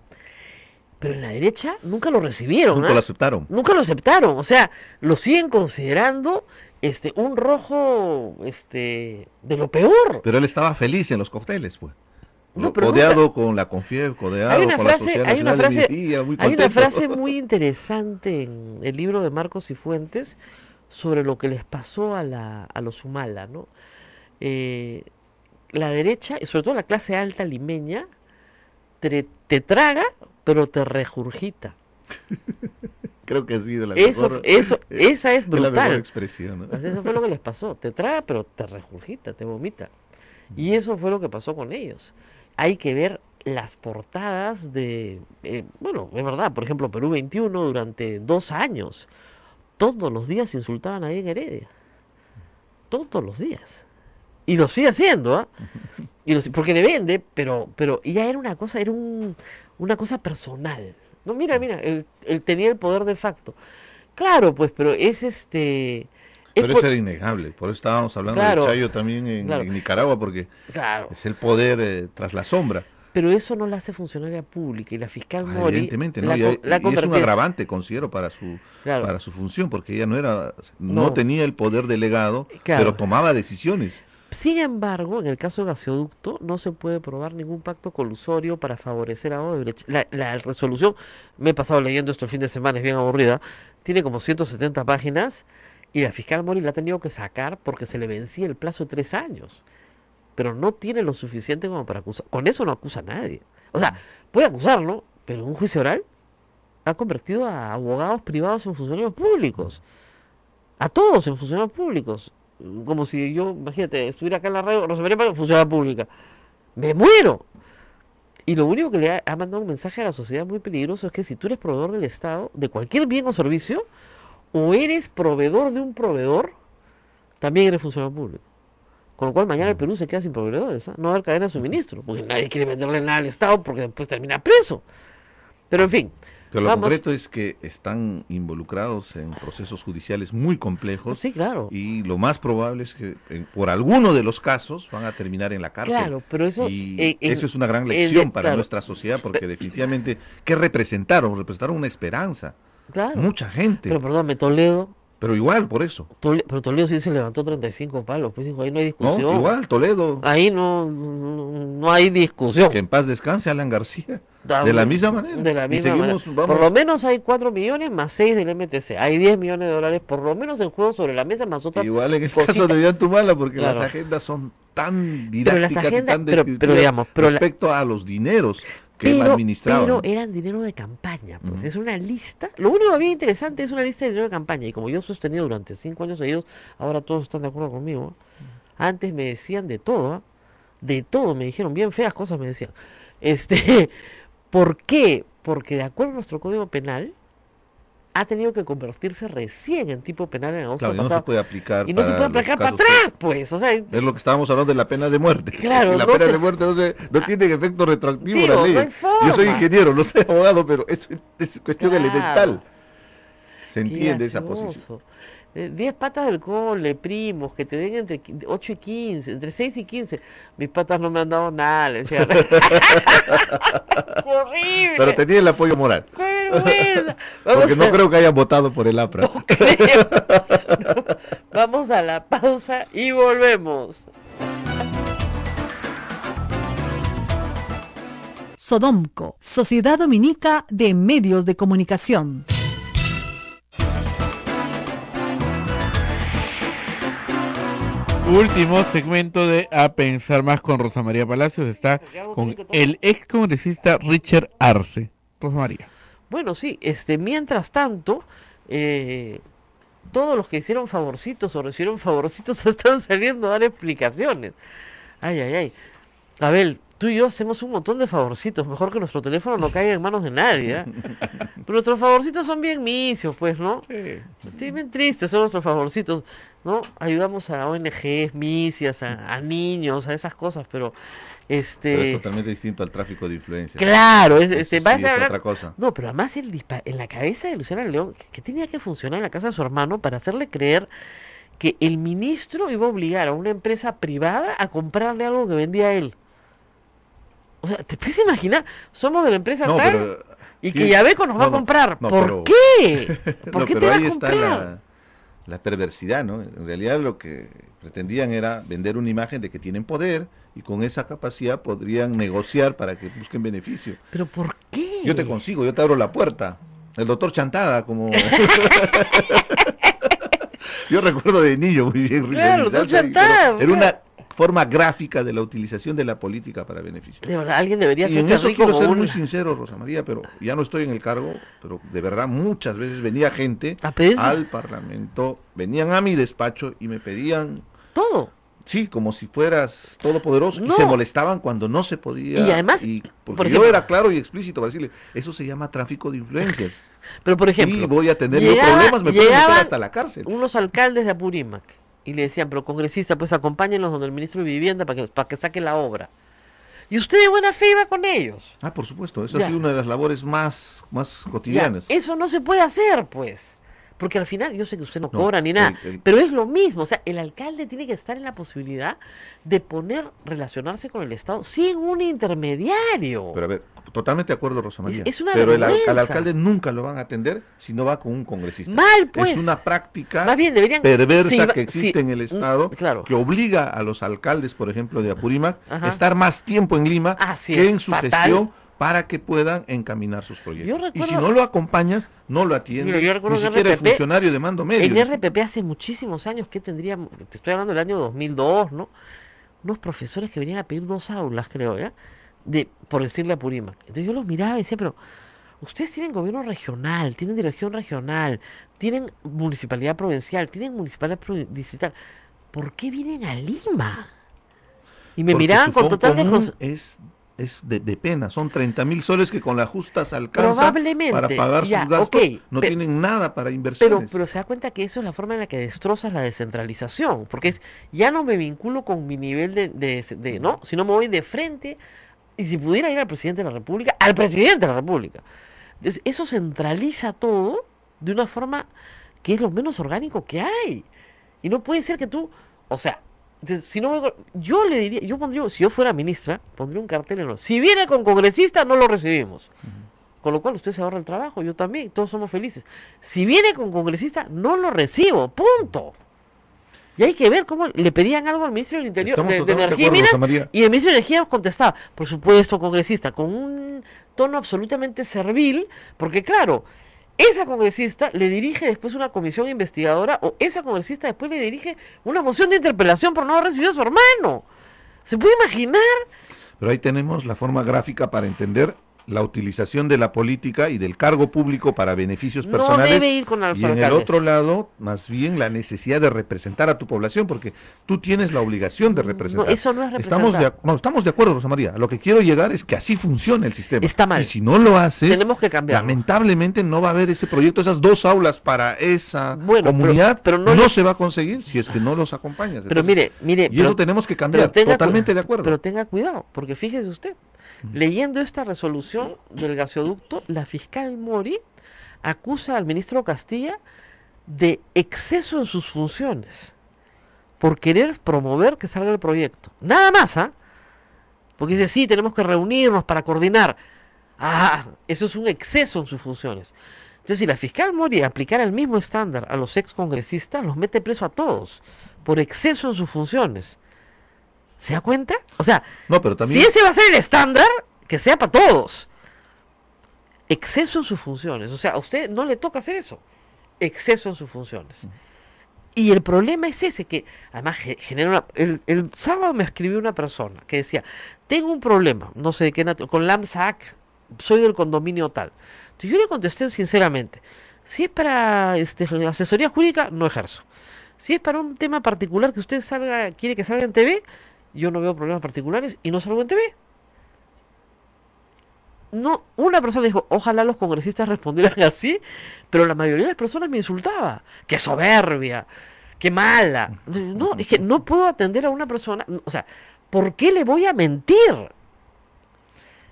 C: Pero en la derecha nunca lo recibieron.
E: Nunca lo aceptaron.
C: Nunca lo aceptaron. O sea, lo siguen considerando un rojo de lo peor.
E: Pero él estaba feliz en los cócteles, pues.
C: No, pero
E: codeado con la CONFIEP, codeado con la Sociedad Nacional de Minería, muy
C: hay una
E: contento.
C: frase muy interesante en el libro de Marcos y Fuentes sobre lo que les pasó a los Humala, ¿no? La derecha, y sobre todo la clase alta limeña, te traga, pero te regurgita.
E: Creo que ha sido la
C: Esa es
E: la mejor
C: brutal.
E: expresión, ¿no?
C: Eso fue lo que les pasó. Te traga, pero te regurgita, te vomita. Y eso fue lo que pasó con ellos. Hay que ver las portadas bueno, es verdad, por ejemplo, Perú 21 durante 2 años. Todos los días insultaban ahí en Heredia. Todos los días. Y lo sigue haciendo, ¿ah? Porque le vende, pero ya era una cosa, una cosa personal. No, mira, él tenía el poder de facto. Claro, pues, pero es
E: Pero eso era innegable, por eso estábamos hablando
C: Claro,
E: de Chayo también en Nicaragua, porque
C: claro.
E: es el poder tras la sombra.
C: Pero eso no la hace funcionaria pública y la fiscal Mori
E: Evidentemente, ¿no?
C: la
E: Y es un
C: convirtió-
E: agravante, considero, para
C: Claro.
E: su función, porque ella no
C: No.
E: tenía el poder delegado,
C: Claro.
E: pero tomaba decisiones.
C: Sin embargo, en el caso de gasoducto, no se puede probar ningún pacto colusorio para favorecer a Odebrecht. La resolución, me he pasado leyendo esto el fin de semana, es bien aburrida, tiene como 170 páginas y la fiscal Mori la ha tenido que sacar porque se le vencía el plazo de 3 años. Pero no tiene lo suficiente como para acusar. Con eso no acusa a nadie. O sea, puede acusarlo, pero en un juicio oral ha convertido a abogados privados en funcionarios públicos. A todos en funcionarios públicos. Como si yo, imagínate, estuviera acá en la radio, Rosa María Palacios, funcionaria pública. ¡Me muero! Y lo único que le ha mandado un mensaje a la sociedad muy peligroso es que si tú eres proveedor del Estado, de cualquier bien o servicio, o eres proveedor de un proveedor, también eres funcionario público. Con lo cual mañana el Perú se queda sin proveedores, ¿ah? No va a haber cadena de suministro, porque nadie quiere venderle nada al Estado porque después termina preso. Pero en fin.
E: Pero lo
C: vamos.
E: concreto es que están involucrados en procesos judiciales muy complejos.
C: Sí, claro.
E: Y lo más probable es que por alguno de los casos van a terminar en la cárcel.
C: Claro, pero eso...
E: Y eso es una gran lección para
C: claro.
E: nuestra sociedad, porque definitivamente, ¿qué representaron? Representaron una esperanza.
C: Claro.
E: Mucha gente.
C: Pero perdóname, Toledo...
E: Pero igual, por eso.
C: Pero Toledo sí se levantó 35 palos, pues dijo, ahí no hay
E: ¿No?
C: discusión.
E: Igual, Toledo.
C: Ahí no hay discusión.
E: Que en paz descanse Alan García. De la misma manera.
C: De la
E: Y
C: misma
E: seguimos,
C: manera.
E: vamos.
C: Por lo menos hay 4 millones más 6 del MTC. Hay 10 millones de dólares por lo menos en juego sobre la mesa más otras
E: Igual en el
C: cositas.
E: caso de Villantumala, porque
C: Claro.
E: las agendas son tan
C: Pero las
E: didácticas y
C: agendas-
E: tan
C: pero
E: descriptivas
C: digamos,
E: respecto a los dineros que él administraba.
C: Pero
E: ¿no?
C: eran dinero de campaña, pues.
E: Ujú.
C: Es una lista. Lo único bien interesante es una lista de dinero de campaña. Y como yo he sostenido durante 5 años seguidos, ahora todos están de acuerdo conmigo. Antes me decían de todo, ¿ah? De todo, me dijeron bien feas cosas, me decían. ¿Por qué? Porque de acuerdo a nuestro Código Penal, ha tenido que convertirse recién en tipo penal en agosto
E: Claro, y no se
C: pasado.
E: puede aplicar
C: Y no se puede
E: los
C: aplicar para
E: casos
C: atrás, pues. O sea,
E: Es lo que estábamos hablando de la pena de muerte.
C: Claro,
E: Y la
C: no
E: pena
C: se-
E: de muerte no tiene efecto retroactivo
C: Digo,
E: la
C: no
E: ley.
C: hay forma.
E: Yo soy ingeniero, no soy abogado, pero eso es cuestión
C: Claro.
E: elemental. Se
C: qué
E: entiende esa
C: gracioso.
E: posición.
C: 10 patas del cole, primos, que te den entre 8 y 15, entre 6 y 15. Mis patas no me han dado nada, le decía. ¡Qué horrible!
E: Pero tenía el apoyo moral.
C: ¡Qué vergüenza! Vamos
E: Porque no
C: a-
E: creo que hayan votado por el APRA.
C: creo. Vamos a la pausa y volvemos.
D: Sodomco, Sociedad Dominica de Medios de Comunicación.
B: Último segmento de A Pensar Más con Rosa María Palacios está con el ex congresista Richard Arce. Rosa María.
C: Bueno, sí, mientras tanto, todos los que hicieron favorcitos o recibieron favorcitos están saliendo a dar explicaciones. Ay, ay, ay. Abel, tú y yo hacemos un montón de favorcitos. Mejor que nuestro teléfono no caiga en manos de nadie, ¿ah? Pero nuestros favorcitos son bien misios, pues, ¿no? Sí, bien tristes son nuestros favorcitos, ¿no? Ayudamos a ONGs, misias, a niños, a esas cosas, pero
E: Pero es totalmente distinto al tráfico de influencia.
C: claro,
E: Eso sí,
C: vas a
E: es
C: hablar.
E: otra cosa.
C: No, pero además en la cabeza de Luciana León, que tenía que funcionar en la casa de su hermano para hacerle creer que el ministro iba a obligar a una empresa privada a comprarle algo que vendía él. O sea, ¿te puedes imaginar? Somos de la empresa
E: No,
C: tal.
E: pero
C: Y
E: Sí,
C: que Yabeco nos va a
E: no,
C: comprar.
E: no,
C: ¿Por
E: pero-
C: qué? ¿Por
E: No,
C: qué te
E: pero
C: va
E: ahí
C: a
E: está
C: comprar?
E: la perversidad, ¿no? En realidad lo que pretendían era vender una imagen de que tienen poder y con esa capacidad podrían negociar para que busquen beneficio.
C: ¿Pero por qué?
E: Yo te consigo, yo te abro la puerta. El doctor Chantada, como... Yo recuerdo de niño muy bien.
C: Claro,
E: Rizal,
C: doctor Chantada,
E: Era una forma gráfica de la utilización de la política para beneficio.
C: De verdad, alguien debería
E: Y en
C: hacerse
E: eso
C: rico
E: quiero
C: con
E: ser
C: un...
E: muy sincero, Rosa María, pero ya no estoy en el cargo, pero de verdad muchas veces venía gente
C: ¿A pedir?
E: al Parlamento, venían a mi despacho y me pedían,
C: Todo.
E: sí, como si fueras todopoderoso, y
C: No.
E: se molestaban cuando no se podía.
C: Y además,
E: porque
C: por
E: yo
C: ejemplo-
E: era claro y explícito para decirle, eso se llama tráfico de influencias.
C: Pero por ejemplo,
E: y voy a tener yo
C: llegaba-
E: problemas, me pueden meter
C: llegaban
E: hasta la cárcel.
C: unos alcaldes de Apurímac y le decían, pero congresista, pues acompáñenos donde el ministro de Vivienda para que saque la obra. Y usted de buena fe iba con ellos.
E: Ah, por supuesto, esa
C: Ya.
E: ha sido una de las labores más
C: Ya,
E: cotidianas.
C: eso no se puede hacer, pues. Porque al final, yo sé que usted no
E: No,
C: cobra ni nada,
E: el-
C: pero es lo mismo. O sea, el alcalde tiene que estar en la posibilidad de relacionarse con el Estado sin un intermediario.
E: Pero a ver, totalmente de acuerdo, Rosa María.
C: Es una
E: pero al
C: vergüenza.
E: alcalde nunca lo van a atender si no va con un congresista.
C: Mal, pues.
E: Es una práctica
C: Más bien, deberían-
E: perversa
C: sí,
E: que existe en el Estado,
C: claro.
E: que obliga a los alcaldes, por ejemplo, de Apurímac,
C: Ajá.
E: a estar más tiempo en Lima
C: Así
E: que
C: es,
E: en su
C: fatal.
E: gestión para que puedan encaminar sus proyectos.
C: Yo
E: Y
C: recuerdo-
E: si no lo acompañas, no lo atiende,
C: Mira, yo recuerdo
E: ni
C: en
E: siquiera el
C: RPP,
E: funcionario de mando medio.
C: En RPP hace muchísimos años, que tendría, te estoy hablando del año 2002, ¿no? Unos profesores que venían a pedir 2 aulas, creo, ¿ya? Por decirle a Purímac. Entonces yo los miraba y decía, pero ustedes tienen gobierno regional, tienen dirección regional, tienen municipalidad provincial, tienen municipalidad distrital. ¿Por qué vienen a Lima? Y me
E: Porque
C: miraban
E: su
C: con
E: fondo
C: total
E: común es de pena, son 30.000 soles que con las justas alcanzan
C: Probablemente,
E: para pagar
C: ya,
E: sus gastos,
C: ok,
E: no
C: pe-
E: tienen nada para inversiones.
C: Pero se da cuenta que eso es la forma en la que destrozas la descentralización, porque es, ya no me vinculo con mi nivel ¿no? Sino me voy de frente, y si pudiera ir al presidente de la República, al presidente de la República. Entonces, eso centraliza todo de una forma que es lo menos orgánico que hay. Y no puede ser que tú, o sea, entonces, si no yo le diría, yo pondría, si yo fuera ministra, pondría un cartel en los, si viene con congresista, no lo recibimos. Con lo cual usted se ahorra el trabajo, yo también, todos somos felices. Si viene con congresista, no lo recibo, punto. Y hay que ver cómo le pedían algo al ministro del Interior,
E: Estamos
C: de
E: totalmente
C: Energía y
E: de acuerdo,
C: Minas,
E: Rosa María.
C: y el ministro de Energía contestaba, por supuesto, congresista, con un tono absolutamente servil, porque claro, esa congresista le dirige después una comisión investigadora, o esa congresista después le dirige una moción de interpelación por no haber recibido a su hermano. ¿Se puede imaginar?
E: Pero ahí tenemos la forma gráfica para entender la utilización de la política y del cargo público para beneficios
C: No
E: personales.
C: debe ir con los
E: y en el
C: alcaldes.
E: otro lado, más bien la necesidad de representar a tu población, porque tú tienes la obligación de representar.
C: No, eso no es
E: Estamos
C: representar.
E: estamos de acuerdo, Rosa María. Lo que quiero llegar es que así funcione el sistema.
C: Está mal.
E: Y si no lo haces,
C: Tenemos que cambiarlo.
E: lamentablemente no va a haber ese proyecto, esas 2 aulas para esa
C: Bueno,
E: comunidad,
C: pero
E: no,
C: no le-
E: se va a conseguir si es que no los acompañas.
C: Pero
E: Entonces,
C: mire,
E: y eso tenemos que cambiar, totalmente de acuerdo.
C: Pero tenga cuidado, porque fíjese usted, leyendo esta resolución del gasoducto, la fiscal Mori acusa al ministro Castilla de exceso en sus funciones por querer promover que salga el proyecto. Nada más, ¿ah? Porque dice, sí, tenemos que reunirnos para coordinar. Ah, eso es un exceso en sus funciones. Entonces, si la fiscal Mori aplicara el mismo estándar a los excongresistas, los mete preso a todos por exceso en sus funciones. ¿Se da cuenta? O sea,
E: No, pero también
C: si ese va a ser el estándar, que sea para todos. Exceso en sus funciones. O sea, a usted no le toca hacer eso. Exceso en sus funciones. Y el problema es ese, que además genera el sábado me escribió una persona que decía, tengo un problema, no sé de qué con LAMSAC, soy del condominio tal. Entonces yo le contesté sinceramente, si es para asesoría jurídica, no ejerzo. Si es para un tema particular que usted quiere que salga en TV, yo no veo problemas particulares y no salgo en TV. No, una persona dijo, ojalá los congresistas respondieran así, pero la mayoría de las personas me insultaba. ¡Qué soberbia! ¡Qué mala! No, es que no puedo atender a una persona, o sea, ¿por qué le voy a mentir?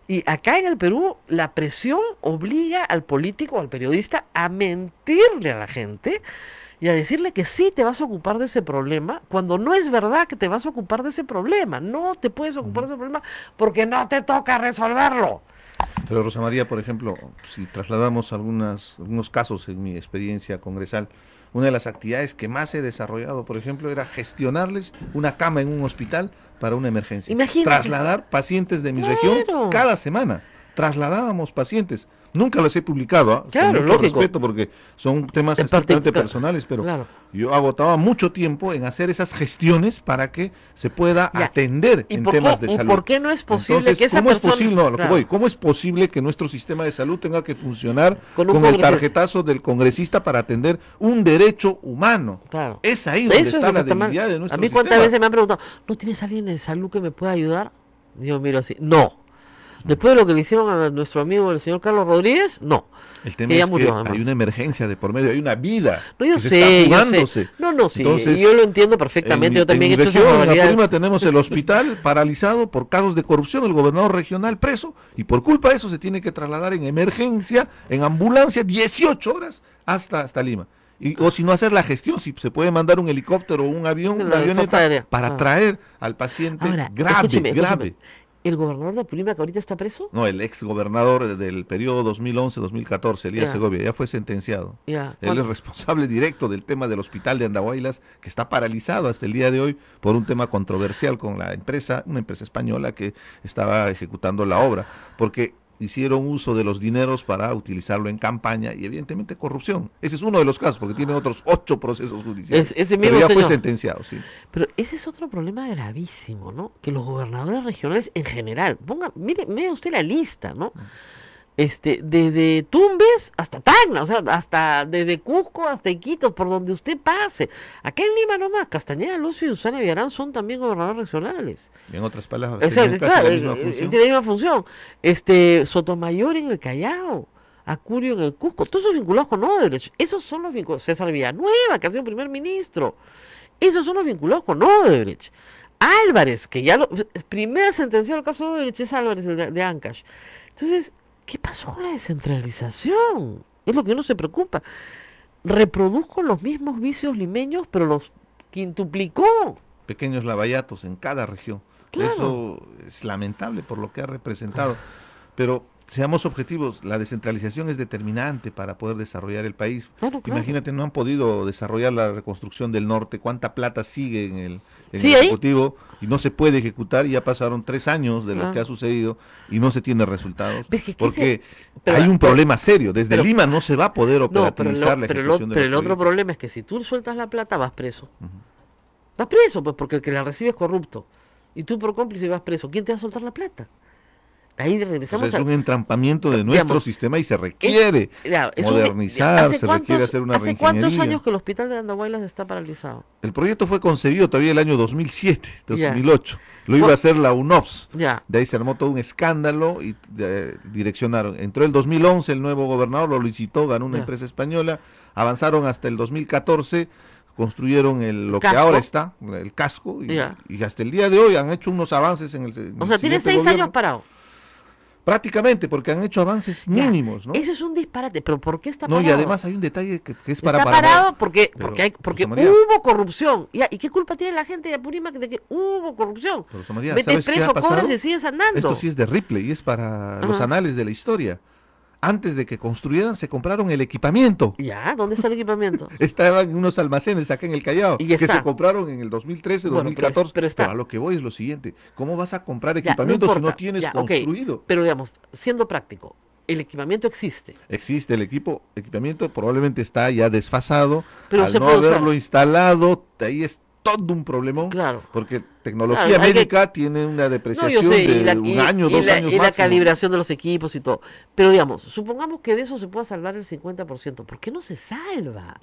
C: Y acá en el Perú, la presión obliga al político o al periodista a mentirle a la gente y a decirle que sí te vas a ocupar de ese problema, cuando no es verdad que te vas a ocupar de ese problema. No te puedes ocupar de ese problema porque no te toca resolverlo.
E: Pero Rosa María, por ejemplo, si trasladamos algunos casos en mi experiencia congresal, una de las actividades que más he desarrollado, por ejemplo, era gestionarles una cama en un hospital para una emergencia.
C: Imagínate.
E: Trasladar pacientes de mi región cada semana. Trasladábamos pacientes. Nunca los he publicado, ¿ah?
C: Claro,
E: Con mucho
C: lógico.
E: respeto, porque son temas estrictamente personales, pero
C: claro.
E: yo agotaba mucho tiempo en hacer esas gestiones para que se pueda atender en temas de salud.
C: ¿Y por qué no es posible
E: Entonces,
C: que esa
E: ¿cómo
C: persona...
E: es posible? No, lo
C: claro.
E: que voy, ¿cómo es posible que nuestro sistema de salud tenga que funcionar
C: Con un
E: el
C: congresista.
E: tarjetazo del congresista para atender un derecho humano?
C: Claro.
E: Es ahí donde
C: Eso es
E: está
C: lo
E: la
C: que está mal.
E: debilidad de nuestro
C: A mí
E: sistema.
C: cuántas veces me han preguntado, ¿no tienes alguien de salud que me pueda ayudar? Yo miro así, no. Después de lo que le hicieron a nuestro amigo el señor Carlos Rodríguez, no.
E: El tema
C: Que ya
E: es
C: murió,
E: que
C: además.
E: hay una emergencia de por medio, hay una vida
C: No, yo
E: que
C: sé,
E: se está
C: yo
E: jugándose.
C: sé. No, sí,
E: Entonces,
C: yo lo entiendo perfectamente, yo también he
E: en
C: hecho esas
E: región, en
C: barbaridades.
E: Apurímac tenemos el hospital paralizado por casos de corrupción, el gobernador regional preso, y por culpa de eso se tiene que trasladar en emergencia, en ambulancia, 18 horas hasta Lima. O si no hacer la gestión, si se puede mandar un helicóptero o un avión,
C: La
E: una avioneta,
C: Fuerza Aérea.
E: para traer al paciente
C: Ahora,
E: grave.
C: escúcheme. ¿El gobernador de Apurímac ahorita está preso?
E: No, el ex gobernador del periodo 2011-2014, Elías
C: Ya.
E: Segovia, ya fue sentenciado.
C: Ya.
E: Él es responsable directo del tema del hospital de Andahuaylas, que está paralizado hasta el día de hoy por un tema controversial con la empresa, una empresa española que estaba ejecutando la obra, porque hicieron uso de los dineros para utilizarlo en campaña y evidentemente corrupción. Ese es uno de los casos, porque tiene otros 8 procesos judiciales.
C: Ese
E: Pero
C: mismo
E: ya fue
C: señor.
E: sentenciado, sí.
C: Pero ese es otro problema gravísimo, ¿no? Que los gobernadores regionales en general, mire usted la lista, ¿no? Desde Tumbes hasta Tacna, o sea, hasta desde Cusco hasta Iquitos, por donde usted pase. Acá en Lima nomás, Castañeda, Lucio y Susana Villarán son también gobernadores regionales.
E: En otras palabras,
C: Exacto,
E: tienen casi
C: claro,
E: la misma función.
C: tiene la misma función. Sotomayor en el Callao, Acurio en el Cusco, todos esos vinculados con Odebrecht. Esos son los vinculados. César Villanueva, que ha sido primer ministro. Esos son los vinculados con Odebrecht. Álvarez, que ya primera sentenciado el caso de Odebrecht es Álvarez, el de Ancash. Entonces, ¿qué pasó con la descentralización? Es lo que uno se preocupa. Reprodujo los mismos vicios limeños, pero los quintuplicó.
E: Pequeños lavallatos en cada región.
C: Claro.
E: Eso es lamentable por lo que ha representado. Pero seamos objetivos, la descentralización es determinante para poder desarrollar el país.
C: Claro.
E: Imagínate, no han podido desarrollar la reconstrucción del norte, cuánta plata sigue en el
C: Sí, ahí.
E: Ejecutivo y no se puede ejecutar, y ya pasaron 3 años de lo que ha sucedido y no se tiene resultados,
C: Pero es que
E: porque
C: pero-
E: hay un problema serio. Desde
C: pero-
E: Lima no se va a poder
C: No, pero,
E: operativizar la ejecución de
C: pero el
E: los
C: otro
E: proyectos.
C: problema es que si tú sueltas la plata, vas preso. Vas preso, pues, porque el que la recibe es corrupto. Y tú por cómplice vas preso. ¿Quién te va a soltar la plata? Ahí
E: O sea,
C: regresamos
E: es un entrampamiento de
C: digamos,
E: nuestro sistema y se requiere
C: es
E: modernizar,
C: ¿hace
E: se requiere hacer una
C: ¿Hace cuántos
E: reingeniería.
C: años que el hospital de Andahuaylas está paralizado?
E: El proyecto fue concebido todavía el año 2007,
C: Ya.
E: 2008. Lo iba a hacer la UNOPS.
C: Ya.
E: De ahí se armó todo un escándalo y direccionaron. Entró el 2011, el nuevo gobernador lo licitó, ganó una
C: Ya.
E: empresa española. Avanzaron hasta el 2014, construyeron lo que
C: Casco.
E: ahora está, el casco.
C: Ya.
E: Y hasta el día de hoy han hecho unos avances en el
C: O sea, tiene 6 años parado.
E: Prácticamente, porque han hecho avances
C: Ya.
E: mínimos, ¿no?
C: Eso es un disparate. ¿Pero por qué está
E: No,
C: parado?
E: y además hay un detalle que es para
C: Está
E: parar.
C: parado porque
E: Pero,
C: porque
E: Rosa María,
C: hubo corrupción. Ya, ¿y qué culpa tiene la gente de Apurímac de que hubo corrupción?
E: pero, Rosa María,
C: Vete
E: ¿sabes qué
C: preso,
E: ha pasado?
C: cobras y sigues andando.
E: Esto sí es de Ripley y es para los
C: Ajá.
E: anales de la historia. Antes de que construyeran, se compraron el equipamiento.
C: Ya, ¿dónde está el equipamiento?
E: Estaban en unos almacenes acá en el Callao,
C: Y
E: que
C: está.
E: se compraron en el 2013,
C: Bueno,
E: 2014.
C: pero está.
E: a lo que voy es lo siguiente: ¿cómo vas a comprar
C: Ya,
E: equipamiento si no
C: importa.
E: tienes
C: Ya, ok.
E: construido?
C: Pero digamos, siendo práctico, el equipamiento existe.
E: Existe el equipamiento, probablemente está ya desfasado.
C: Pero
E: al
C: se
E: no
C: puede usar.
E: haberlo instalado, ahí es todo un problemón.
C: Claro.
E: Porque tecnología
C: Claro, hay que-
E: médica tiene una
C: No, yo
E: depreciación
C: sé,
E: de un año, dos años
C: y la
E: máximo.
C: calibración de los equipos y todo. Pero digamos, supongamos que de eso se pueda salvar el 50%. ¿Por qué no se salva?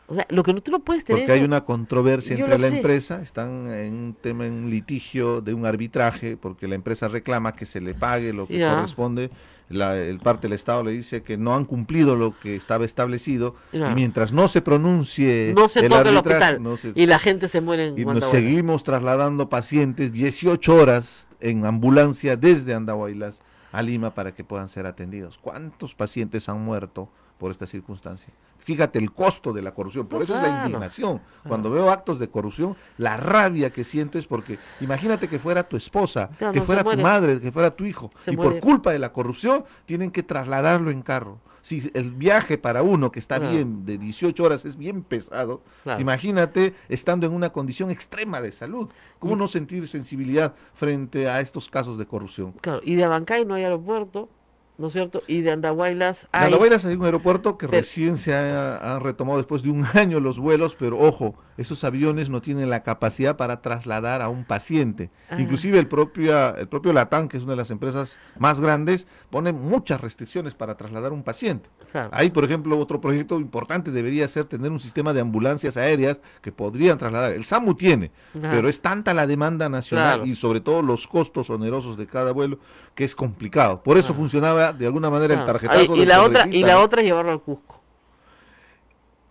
C: O sea, lo que tú no puedes tener
E: Porque hay
C: es-
E: una controversia
C: Yo
E: entre
C: lo
E: la
C: sé.
E: empresa, están en un tema, en un litigio de un arbitraje, porque la empresa reclama que se le pague lo que
C: Ya.
E: corresponde, el parte del Estado le dice que no han cumplido lo que estaba establecido,
C: Ya.
E: y mientras no se pronuncie
C: no se toca el
E: arbitraje,
C: hospital
E: no se-
C: y la gente se muere en
E: y nos
C: Guantahualas.
E: seguimos trasladando pacientes 18 horas en ambulancia desde Andahuaylas a Lima para que puedan ser atendidos. ¿Cuántos pacientes han muerto por esta circunstancia? fíjate el costo de la corrupción. Por eso es la
C: Claro.
E: indignación. Cuando veo actos de corrupción, la rabia que siento es porque imagínate que fuera tu esposa,
C: Claro,
E: que
C: no,
E: fuera
C: se
E: tu
C: muere.
E: madre, que fuera tu hijo,
C: Se
E: y
C: muere.
E: por culpa de la corrupción tienen que trasladarlo en carro. Si el viaje para uno que está
C: Claro.
E: bien de 18 horas es bien pesado,
C: Claro.
E: imagínate estando en una condición extrema de salud. ¿Cómo no sentir sensibilidad frente a estos casos de corrupción?
C: Claro, y de Abancay no hay aeropuerto, ¿no es cierto? Y de Andahuaylas
E: En
C: hay...
E: Andahuaylas hay un aeropuerto que
C: Pero-
E: recién se ha retomado después de un año los vuelos, pero ojo, esos aviones no tienen la capacidad para trasladar a un paciente.
C: Ah.
E: Inclusive el propio Latam, que es una de las empresas más grandes, pone muchas restricciones para trasladar a un paciente.
C: Claro.
E: Ahí, por ejemplo, otro proyecto importante debería ser tener un sistema de ambulancias aéreas que podrían trasladar. El SAMU tiene,
C: Ajá.
E: pero es tanta la demanda nacional
C: Claro.
E: y sobre todo los costos onerosos de cada vuelo que es complicado. Por eso funcionaba de alguna manera el
C: Claro.
E: tarjetazo
C: Y
E: del
C: la
E: congresista, ¿no?
C: otra es llevarlo al Cusco.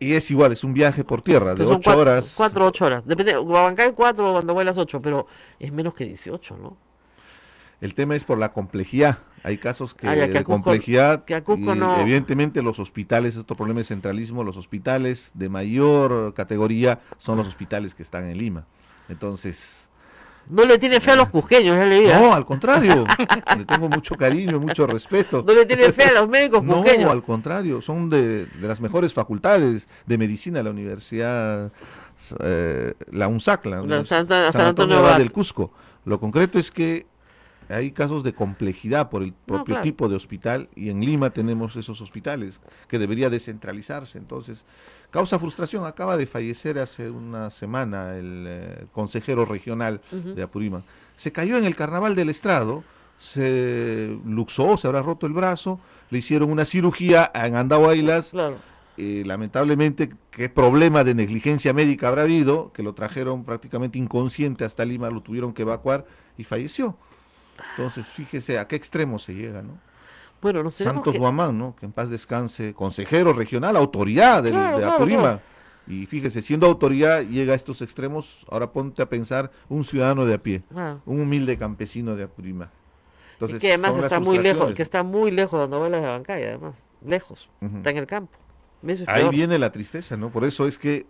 E: Y es igual, es un viaje por tierra de
C: Que son
E: 8 horas.
C: 4 8 horas. Depende, Abancay 4, Andahuaylas 8, pero es menos que 18, ¿no?
E: El tema es por la complejidad. Hay casos que
C: Ya, que
E: de
C: a Cusco-
E: complejidad,
C: que a Cusco
E: y
C: no.
E: evidentemente los hospitales, otro problema de centralismo, los hospitales de mayor categoría son los hospitales que están en Lima. Entonces,
C: No le tiene fe a los cusqueños, ya le digo.
E: no, al contrario, le tengo mucho cariño, mucho respeto.
C: No le tiene fe a los médicos
E: No,
C: cusqueños.
E: al contrario, son de las mejores facultades de medicina de la Universidad, la UNSAC, la Universidad
C: San Antonio
E: Abad
C: Abad.
E: del Cusco. Lo concreto es que hay casos de complejidad por el propio
C: claro.
E: tipo de hospital y en Lima tenemos esos hospitales que debería descentralizarse. Entonces, causa frustración. Acaba de fallecer hace una semana el consejero regional de Apurímac. Se cayó en el Carnaval del Estrado, se luxó, se habrá roto el brazo, le hicieron una cirugía en Andahuaylas.
C: Claro.
E: Lamentablemente, qué problema de negligencia médica habrá habido, que lo trajeron prácticamente inconsciente hasta Lima, lo tuvieron que evacuar y falleció. Entonces, fíjese a qué extremo se llega, ¿no?
C: Bueno, nos tenemos
E: Santos
C: que...
E: Guamán, ¿no? Que en paz descanse, consejero regional, autoridad
C: Claro,
E: de
C: claro,
E: Apurímac.
C: claro.
E: Y fíjese, siendo autoridad, llega a estos extremos. Ahora ponte a pensar un ciudadano de a pie,
C: Claro.
E: un humilde campesino de Apurímac. Entonces,
C: Y que además
E: son las
C: está muy lejos,
E: frustraciones.
C: que está muy lejos de Andahuaylas de Abancay, además. Lejos.
E: Ujú.
C: Está en el campo. Eso es
E: Ahí
C: peor.
E: viene la tristeza, ¿no? Por eso es que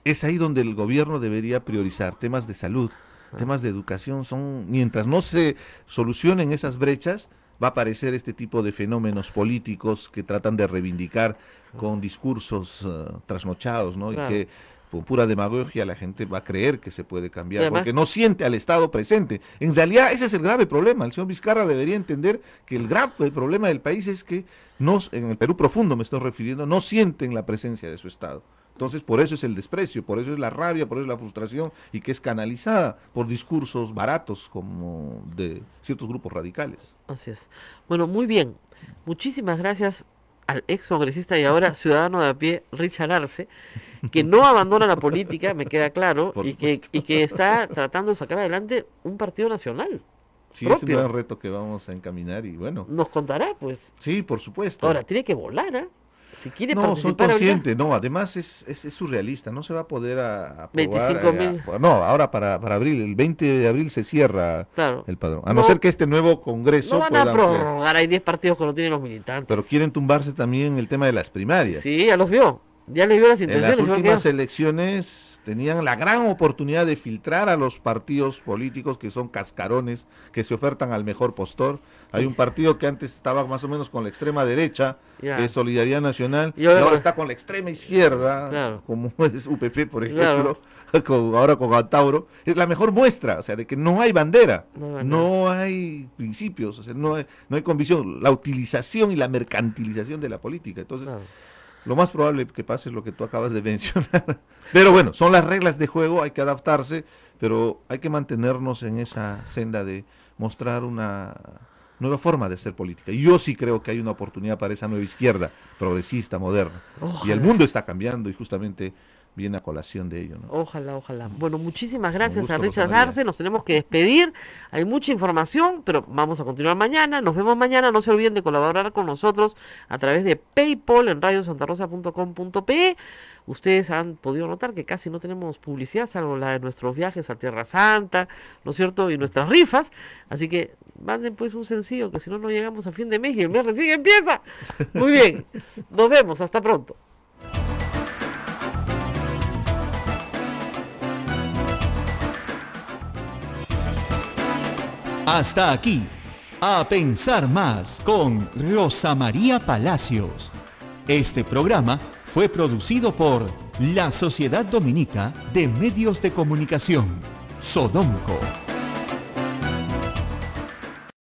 E: es ahí donde el gobierno debería priorizar temas de salud, temas de educación. Mientras no se solucionen esas brechas, va a aparecer este tipo de fenómenos políticos que tratan de reivindicar con discursos trasnochados, ¿no?
C: Claro.
E: Y que con pura demagogia la gente va a creer que se puede cambiar,
C: Y además-
E: porque no siente al Estado presente. En realidad ese es el grave problema. El señor Vizcarra debería entender que el grave problema del país es que en el Perú profundo me estoy refiriendo, no sienten la presencia de su Estado. Entonces, por eso es el desprecio, por eso es la rabia, por eso es la frustración, y que es canalizada por discursos baratos como de ciertos grupos radicales.
C: Así es. Bueno, muy bien. Muchísimas gracias al ex congresista y ahora ciudadano de a pie, Richard Arce, que no abandona la política, me queda claro,
E: Por
C: y que está tratando de sacar adelante un partido nacional.
E: Sí, es un
C: Propio.
E: gran reto que vamos a encaminar y bueno,
C: Nos contará, pues.
E: sí, por supuesto.
C: Ahora, tiene que volar, ¿ah? Si quiere
E: No, soy
C: participar ahorita.
E: consciente, no, además es surrealista, no se va a poder aprobar.
C: 25.000.
E: No, ahora para abril, el 20 de abril se cierra
C: Claro.
E: el padrón. A no,
C: No-
E: ser que este nuevo Congreso
C: No van
E: pueda
C: a
E: ampliar.
C: prorrogar, hay 10 partidos que no tienen los militantes.
E: Pero quieren tumbarse también el tema de las primarias.
C: Sí, ya los vio. Ya les vio las
E: En las
C: intenciones. igual que
E: últimas
C: yo.
E: elecciones tenían la gran oportunidad de filtrar a los partidos políticos que son cascarones, que se ofertan al mejor postor. Hay un partido que antes estaba más o menos con la extrema derecha,
C: Ya.
E: que es Solidaridad Nacional,
C: Y
E: y
C: ahora-
E: ahora está con la extrema izquierda,
C: Claro.
E: como es UPP, por
C: Claro.
E: ejemplo, ahora con Antauro. Es la mejor muestra, o sea, de que no hay bandera,
C: No hay bandera.
E: no hay principios, o sea, no hay convicción, la utilización y la mercantilización de la política. Entonces,
C: Claro.
E: lo más probable que pase es lo que tú acabas de mencionar. Pero bueno, son las reglas de juego, hay que adaptarse, pero hay que mantenernos en esa senda de mostrar una nueva forma de hacer política. Y yo sí creo que hay una oportunidad para esa nueva izquierda, progresista, moderna. Y el
C: Ojalá.
E: mundo está cambiando y justamente viene a colación de ello, ¿no?
C: Ojalá, ojalá. Bueno, muchísimas gracias
E: gusto,
C: a Richard
E: Rosa María.
C: Arce. Nos tenemos que despedir. Hay mucha información, pero vamos a continuar mañana. Nos vemos mañana. No se olviden de colaborar con nosotros a través de PayPal en radiosantarosa.com.pe. Ustedes han podido notar que casi no tenemos publicidad, salvo la de nuestros viajes a Tierra Santa, ¿no es cierto? Y nuestras rifas. Así que manden pues un sencillo, que si no, no llegamos a fin de mes y el mes recién empieza. Muy bien. Nos vemos. Hasta pronto.
A: Hasta aquí, A Pensar Más con Rosa María Palacios. Este programa fue producido por la Sociedad Dominica de Medios de Comunicación, Sodomco.